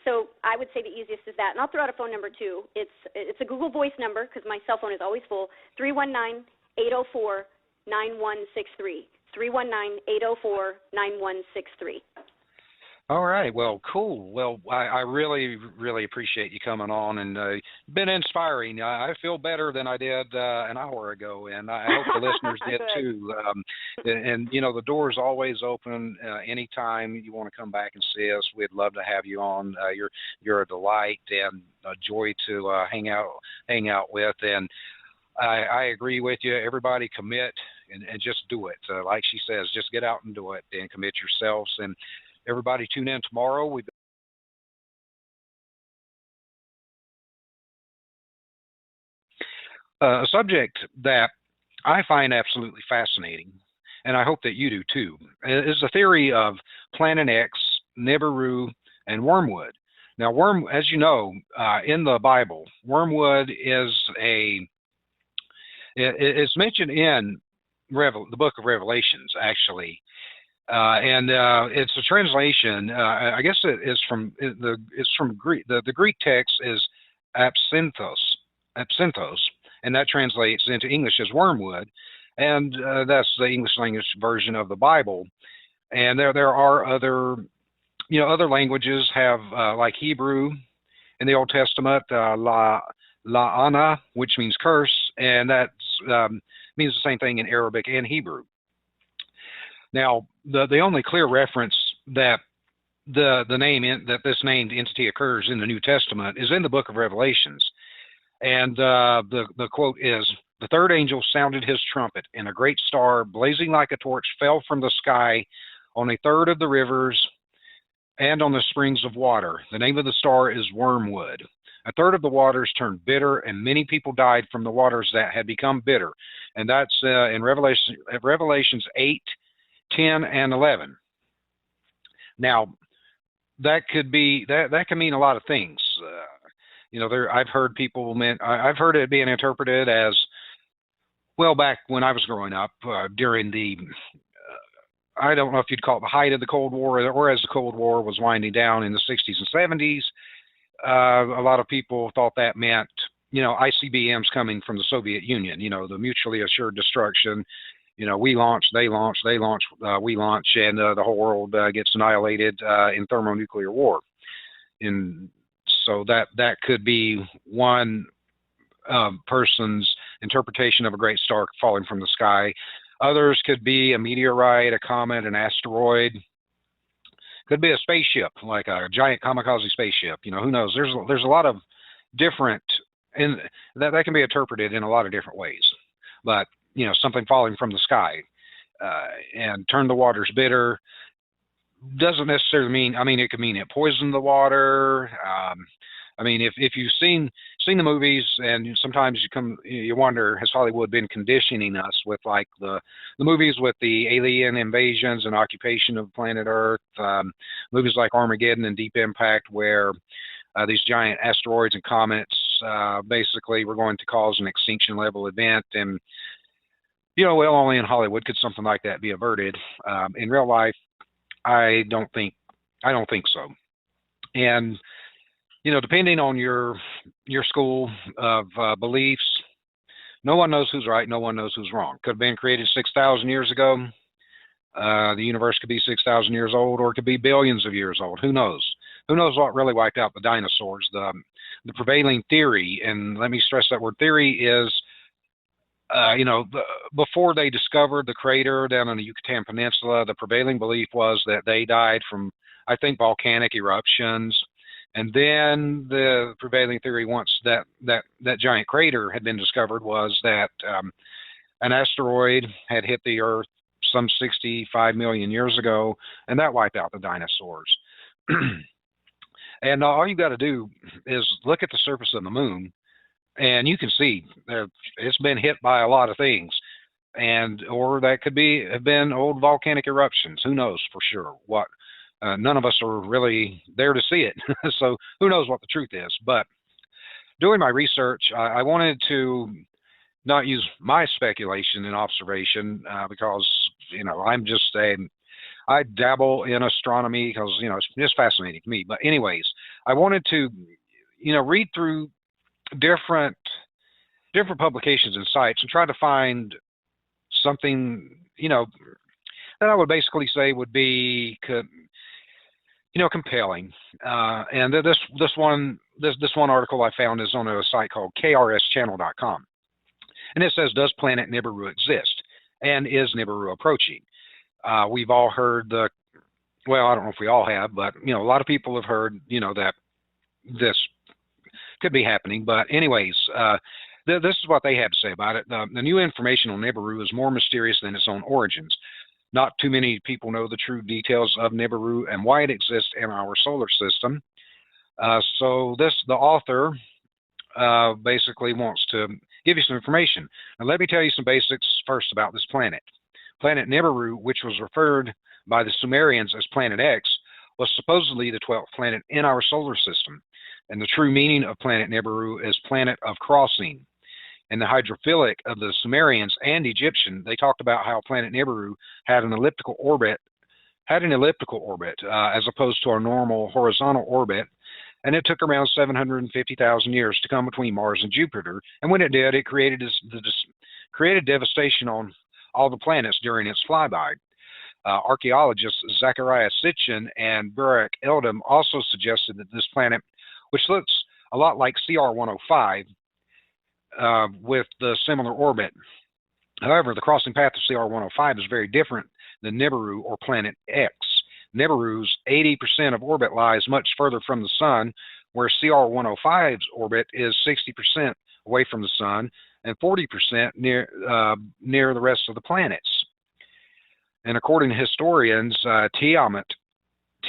So I would say the easiest is that. And I'll throw out a phone number, too. It's a Google Voice number because my cell phone is always full, 319-804-9163. 319-804-9163. All right. Well, cool. Well, I really, really appreciate you coming on, and been inspiring. I feel better than I did an hour ago, and I hope the listeners did too. And, you know, the door is always open. Anytime you want to come back and see us, we'd love to have you on. You're a delight and a joy to hang out with. And I agree with you. Everybody commit and just do it. Like she says, just get out and do it and commit yourselves. And everybody tune in tomorrow. A subject that I find absolutely fascinating, and I hope that you do too, is the theory of Planet X, Nibiru, and Wormwood. Now, as you know, in the Bible, Wormwood is it's mentioned in the Book of Revelations, actually. And it's a translation. I guess it is it's from Greek. The Greek text is absinthos, and that translates into English as wormwood, and that's the English language version of the Bible. And there are other languages have like Hebrew in the Old Testament, la'ana, which means curse, and that means the same thing in Arabic and Hebrew. Now, the only clear reference that that this named entity occurs in the New Testament is in the Book of Revelations, and the quote is, The third angel sounded his trumpet, and a great star, blazing like a torch, fell from the sky on a third of the rivers and on the springs of water. The name of the star is Wormwood. A third of the waters turned bitter, and many people died from the waters that had become bitter. And that's in Revelations 8, 10, and 11. Now, that could be that can mean a lot of things. I've heard I've heard it being interpreted as, well, back when I was growing up, during the I don't know if you'd call it the height of the Cold War, or as the Cold War was winding down in the 60s and 70s. A lot of people thought that meant, ICBMs coming from the Soviet Union, the mutually assured destruction. We launch, they launch, they launch, we launch, and the whole world gets annihilated in thermonuclear war. And so that could be one person's interpretation of a great star falling from the sky. Others could be a meteorite, a comet, an asteroid. Could be a spaceship, like a giant kamikaze spaceship. Who knows? There's a lot of different, and that can be interpreted in a lot of different ways. But something falling from the sky and turn the waters bitter doesn't necessarily mean. It could mean it poisoned the water. If you've seen the movies, and sometimes you wonder, has Hollywood been conditioning us with like the movies with the alien invasions and occupation of planet Earth, movies like Armageddon and Deep Impact, where these giant asteroids and comets basically were going to cause an extinction level event, and only in Hollywood could something like that be averted. In real life, I don't think so. And depending on your school of beliefs, no one knows who's right, no one knows who's wrong. Could have been created 6,000 years ago. The universe could be 6,000 years old, or it could be billions of years old. Who knows? Who knows what really wiped out the dinosaurs? The prevailing theory, and let me stress that word theory, is before they discovered the crater down on the Yucatan Peninsula, the prevailing belief was that they died from, I think, volcanic eruptions. And then the prevailing theory, once that giant crater had been discovered, was that an asteroid had hit the Earth some 65 million years ago, and that wiped out the dinosaurs. And all you got to do is look at the surface of the moon, and you can see it's been hit by a lot of things, or that could have been old volcanic eruptions. Who knows for sure what? None of us are really there to see it, so who knows what the truth is. But doing my research, I wanted to not use my speculation and observation because I dabble in astronomy because it's just fascinating to me. But anyways, I wanted to read through different publications and sites and try to find something that I would basically say would be compelling. And this one article I found is on a site called kRSchannel.com, and it says, "Does planet Nibiru exist? And is Nibiru approaching?" We've all heard I don't know if we all have, but a lot of people have heard that this could be happening. But anyways, this is what they have to say about it. The new information on Nibiru is more mysterious than its own origins. Not too many people know the true details of Nibiru and why it exists in our solar system. So the author basically wants to give you some information. Now let me tell you some basics first about this planet. Planet Nibiru, which was referred by the Sumerians as Planet X, was supposedly the 12th planet in our solar system. And the true meaning of Planet Nibiru is planet of crossing. In the hydrophilic of the Sumerians and Egyptian, they talked about how planet Nibiru had an elliptical orbit, as opposed to our normal horizontal orbit, and it took around 750,000 years to come between Mars and Jupiter. And when it did, it created devastation on all the planets during its flyby. Archaeologists Zachariah Sitchin and Burak Eldam also suggested that this planet, which looks a lot like CR-105, with the similar orbit. However, the crossing path of CR-105 is very different than Nibiru or Planet X. Nibiru's 80% of orbit lies much further from the Sun, where CR-105's orbit is 60% away from the Sun, and 40% near the rest of the planets. And according to historians, Tiamat,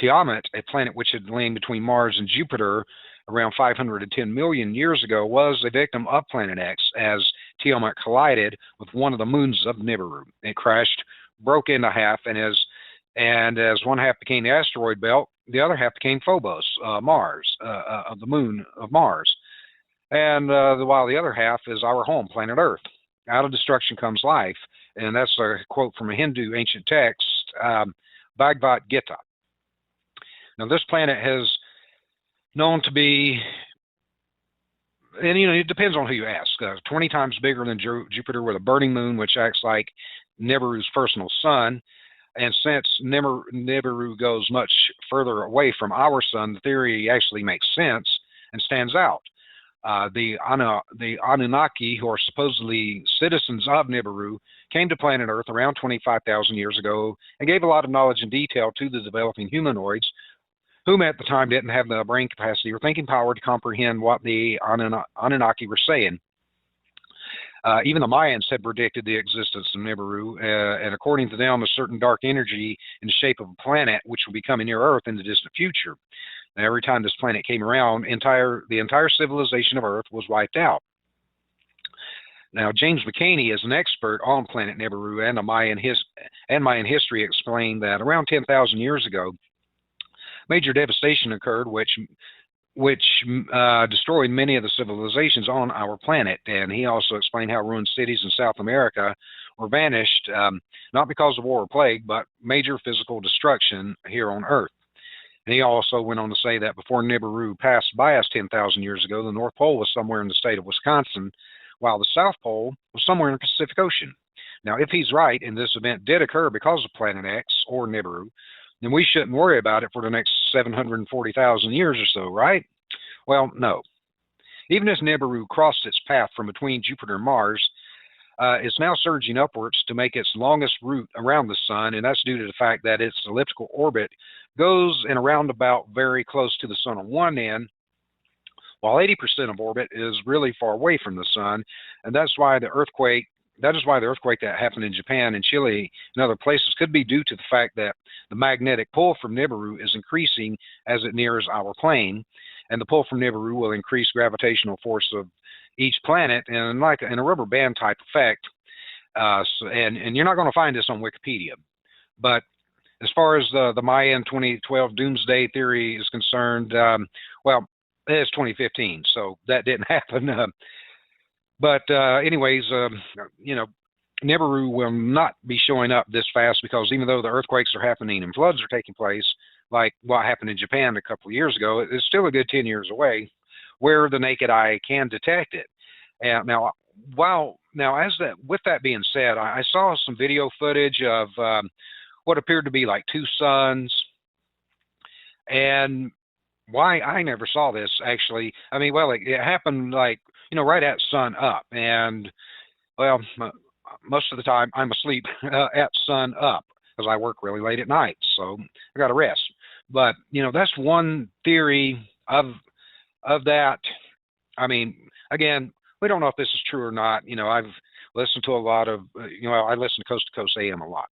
a planet which had lain between Mars and Jupiter around 510 million years ago, was a victim of Planet X as Tiamat collided with one of the moons of Nibiru. It crashed, broke into half, and as one half became the asteroid belt, the other half became Phobos, Mars, of the moon of Mars. And while the other half is our home, planet Earth. Out of destruction comes life. And that's a quote from a Hindu ancient text, Bhagavad Gita. Now, this planet has known to be, and it depends on who you ask, 20 times bigger than Jupiter with a burning moon, which acts like Nibiru's personal sun. And since Nibiru goes much further away from our sun, the theory actually makes sense and stands out. The Anunnaki, who are supposedly citizens of Nibiru, came to planet Earth around 25,000 years ago and gave a lot of knowledge and detail to the developing humanoids, whom at the time didn't have the brain capacity or thinking power to comprehend what the Anunnaki were saying. Even the Mayans had predicted the existence of Nibiru, and according to them, a certain dark energy in the shape of a planet which will be coming near Earth in the distant future. Now, every time this planet came around, the entire civilization of Earth was wiped out. Now, James McCaney is an expert on planet Nibiru and Mayan history, explained that around 10,000 years ago, major devastation occurred, which destroyed many of the civilizations on our planet. And he also explained how ruined cities in South America were vanished, not because of war or plague, but major physical destruction here on Earth. And he also went on to say that before Nibiru passed by us 10,000 years ago, the North Pole was somewhere in the state of Wisconsin, while the South Pole was somewhere in the Pacific Ocean. Now, if he's right, and this event did occur because of Planet X or Nibiru, then we shouldn't worry about it for the next 740,000 years or so, right? Well, no. Even as Nibiru crossed its path from between Jupiter and Mars, it's now surging upwards to make its longest route around the Sun, and that's due to the fact that its elliptical orbit goes in a roundabout very close to the Sun on one end, while 80% of orbit is really far away from the Sun, and that is why the earthquake that happened in Japan and Chile and other places could be due to the fact that the magnetic pull from Nibiru is increasing as it nears our plane, and the pull from Nibiru will increase gravitational force of each planet in a rubber band type effect. And you're not going to find this on Wikipedia, but as far as the Mayan 2012 doomsday theory is concerned, well, it's 2015, so that didn't happen. Anyways, Nibiru will not be showing up this fast, because even though the earthquakes are happening and floods are taking place, like what happened in Japan a couple of years ago, it's still a good 10 years away, where the naked eye can detect it. And with that being said, I saw some video footage of what appeared to be like two suns, and why I never saw this actually. I mean, well, it happened right at sun up, and well, most of the time I'm asleep at sun up because I work really late at night, so I got to rest. But that's one theory of that. I mean, again, we don't know if this is true or not. I've listened to a lot of, I listened to Coast to Coast AM a lot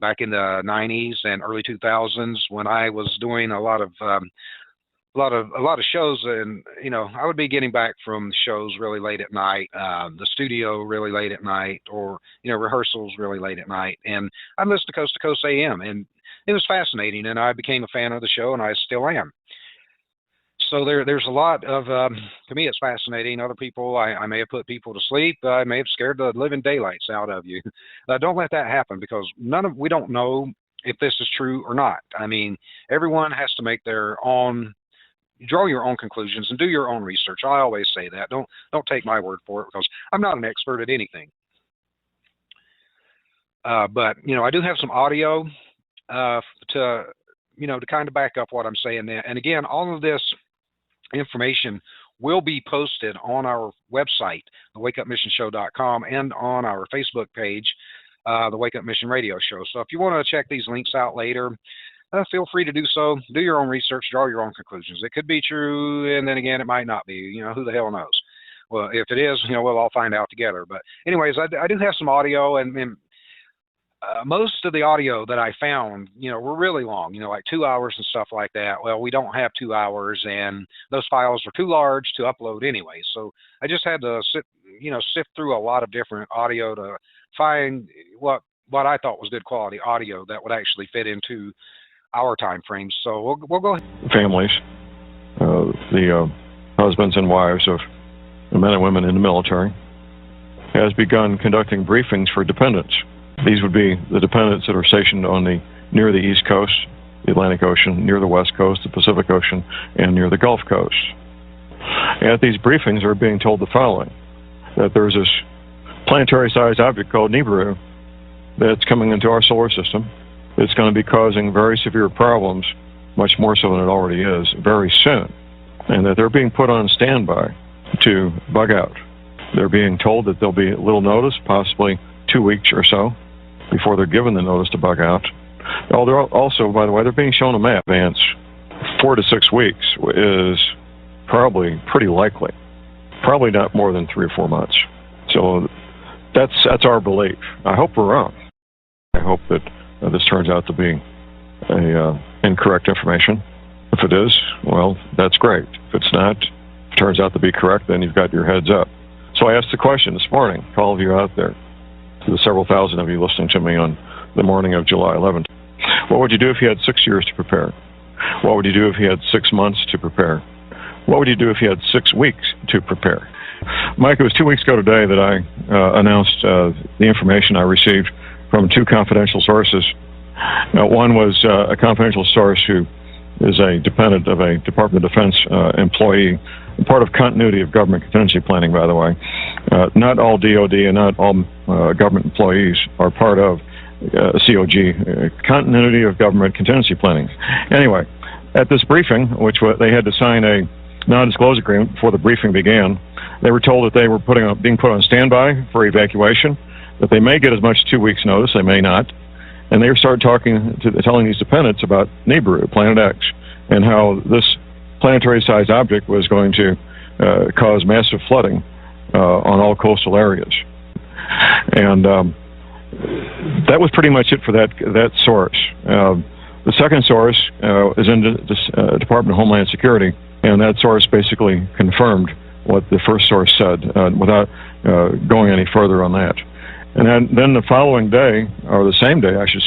back in the 90s and early 2000s when I was doing a lot of shows, and I would be getting back from shows really late at night, the studio really late at night, or rehearsals really late at night, and I listened to Coast AM, and it was fascinating, and I became a fan of the show, and I still am. So there's a lot of, to me, it's fascinating. Other people, I may have put people to sleep. I may have scared the living daylights out of you. Don't let that happen, because we don't know if this is true or not. I mean, everyone has to make their own, draw your own conclusions and do your own research. I always say that. Don't take my word for it, because I'm not an expert at anything. But I do have some audio to kind of back up what I'm saying there. And again, all of this information will be posted on our website, thewakeupmissionshow.com, and on our Facebook page, the Wake Up Mission Radio Show. So if you want to check these links out later, feel free to do so. Do your own research, draw your own conclusions. It could be true, and then again, it might not be. Who the hell knows? well, if it is, we'll all find out together. But anyways, I do have some audio, and most of the audio that I found, were really long, like 2 hours and stuff like that. Well, we don't have 2 hours, and those files are too large to upload anyway. So I just had to sift through a lot of different audio to find what I thought was good quality audio that would actually fit into our time frames. So we'll go ahead. Families, the husbands and wives of the men and women in the military, has begun conducting briefings for dependents. These would be the dependents that are stationed near the East Coast, the Atlantic Ocean, near the West Coast, the Pacific Ocean, and near the Gulf Coast. At these briefings, they're being told the following: that there's this planetary-sized object called Nibiru that's coming into our solar system. It's going to be causing very severe problems, much more so than it already is, very soon, and that they're being put on standby to bug out. They're being told that there'll be little notice, possibly 2 weeks or so, before they're given the notice to bug out. They're also, by the way, they're being shown a map. Advance 4 to 6 weeks is probably pretty likely. Probably not more than 3 or 4 months. So that's our belief. I hope we're wrong. I hope that this turns out to be incorrect information. If it is, well, that's great. If it's not, if it turns out to be correct, then you've got your heads up. So I asked the question this morning to all of you out there, to the several thousand of you listening to me on the morning of July 11th. What would you do if you had 6 years to prepare? What would you do if you had 6 months to prepare? What would you do if you had 6 weeks to prepare? Mike, it was 2 weeks ago today that I announced the information I received from 2 confidential sources. One was a confidential source who is a dependent of a Department of Defense employee, part of continuity of government contingency planning, by the way. Not all DOD and not all government employees are part of COG, continuity of government contingency planning. Anyway, at this briefing, which they had to sign a non-disclosure agreement before the briefing began, they were told that they were being put on standby for evacuation, that they may get as much as 2 weeks' notice, they may not. And they started telling these dependents about Nibiru, Planet X, and how this planetary-sized object was going to cause massive flooding on all coastal areas. And that was pretty much it for that source. The second source is in the Department of Homeland Security, and that source basically confirmed what the first source said without going any further on that. And then the following day, or the same day, I should say,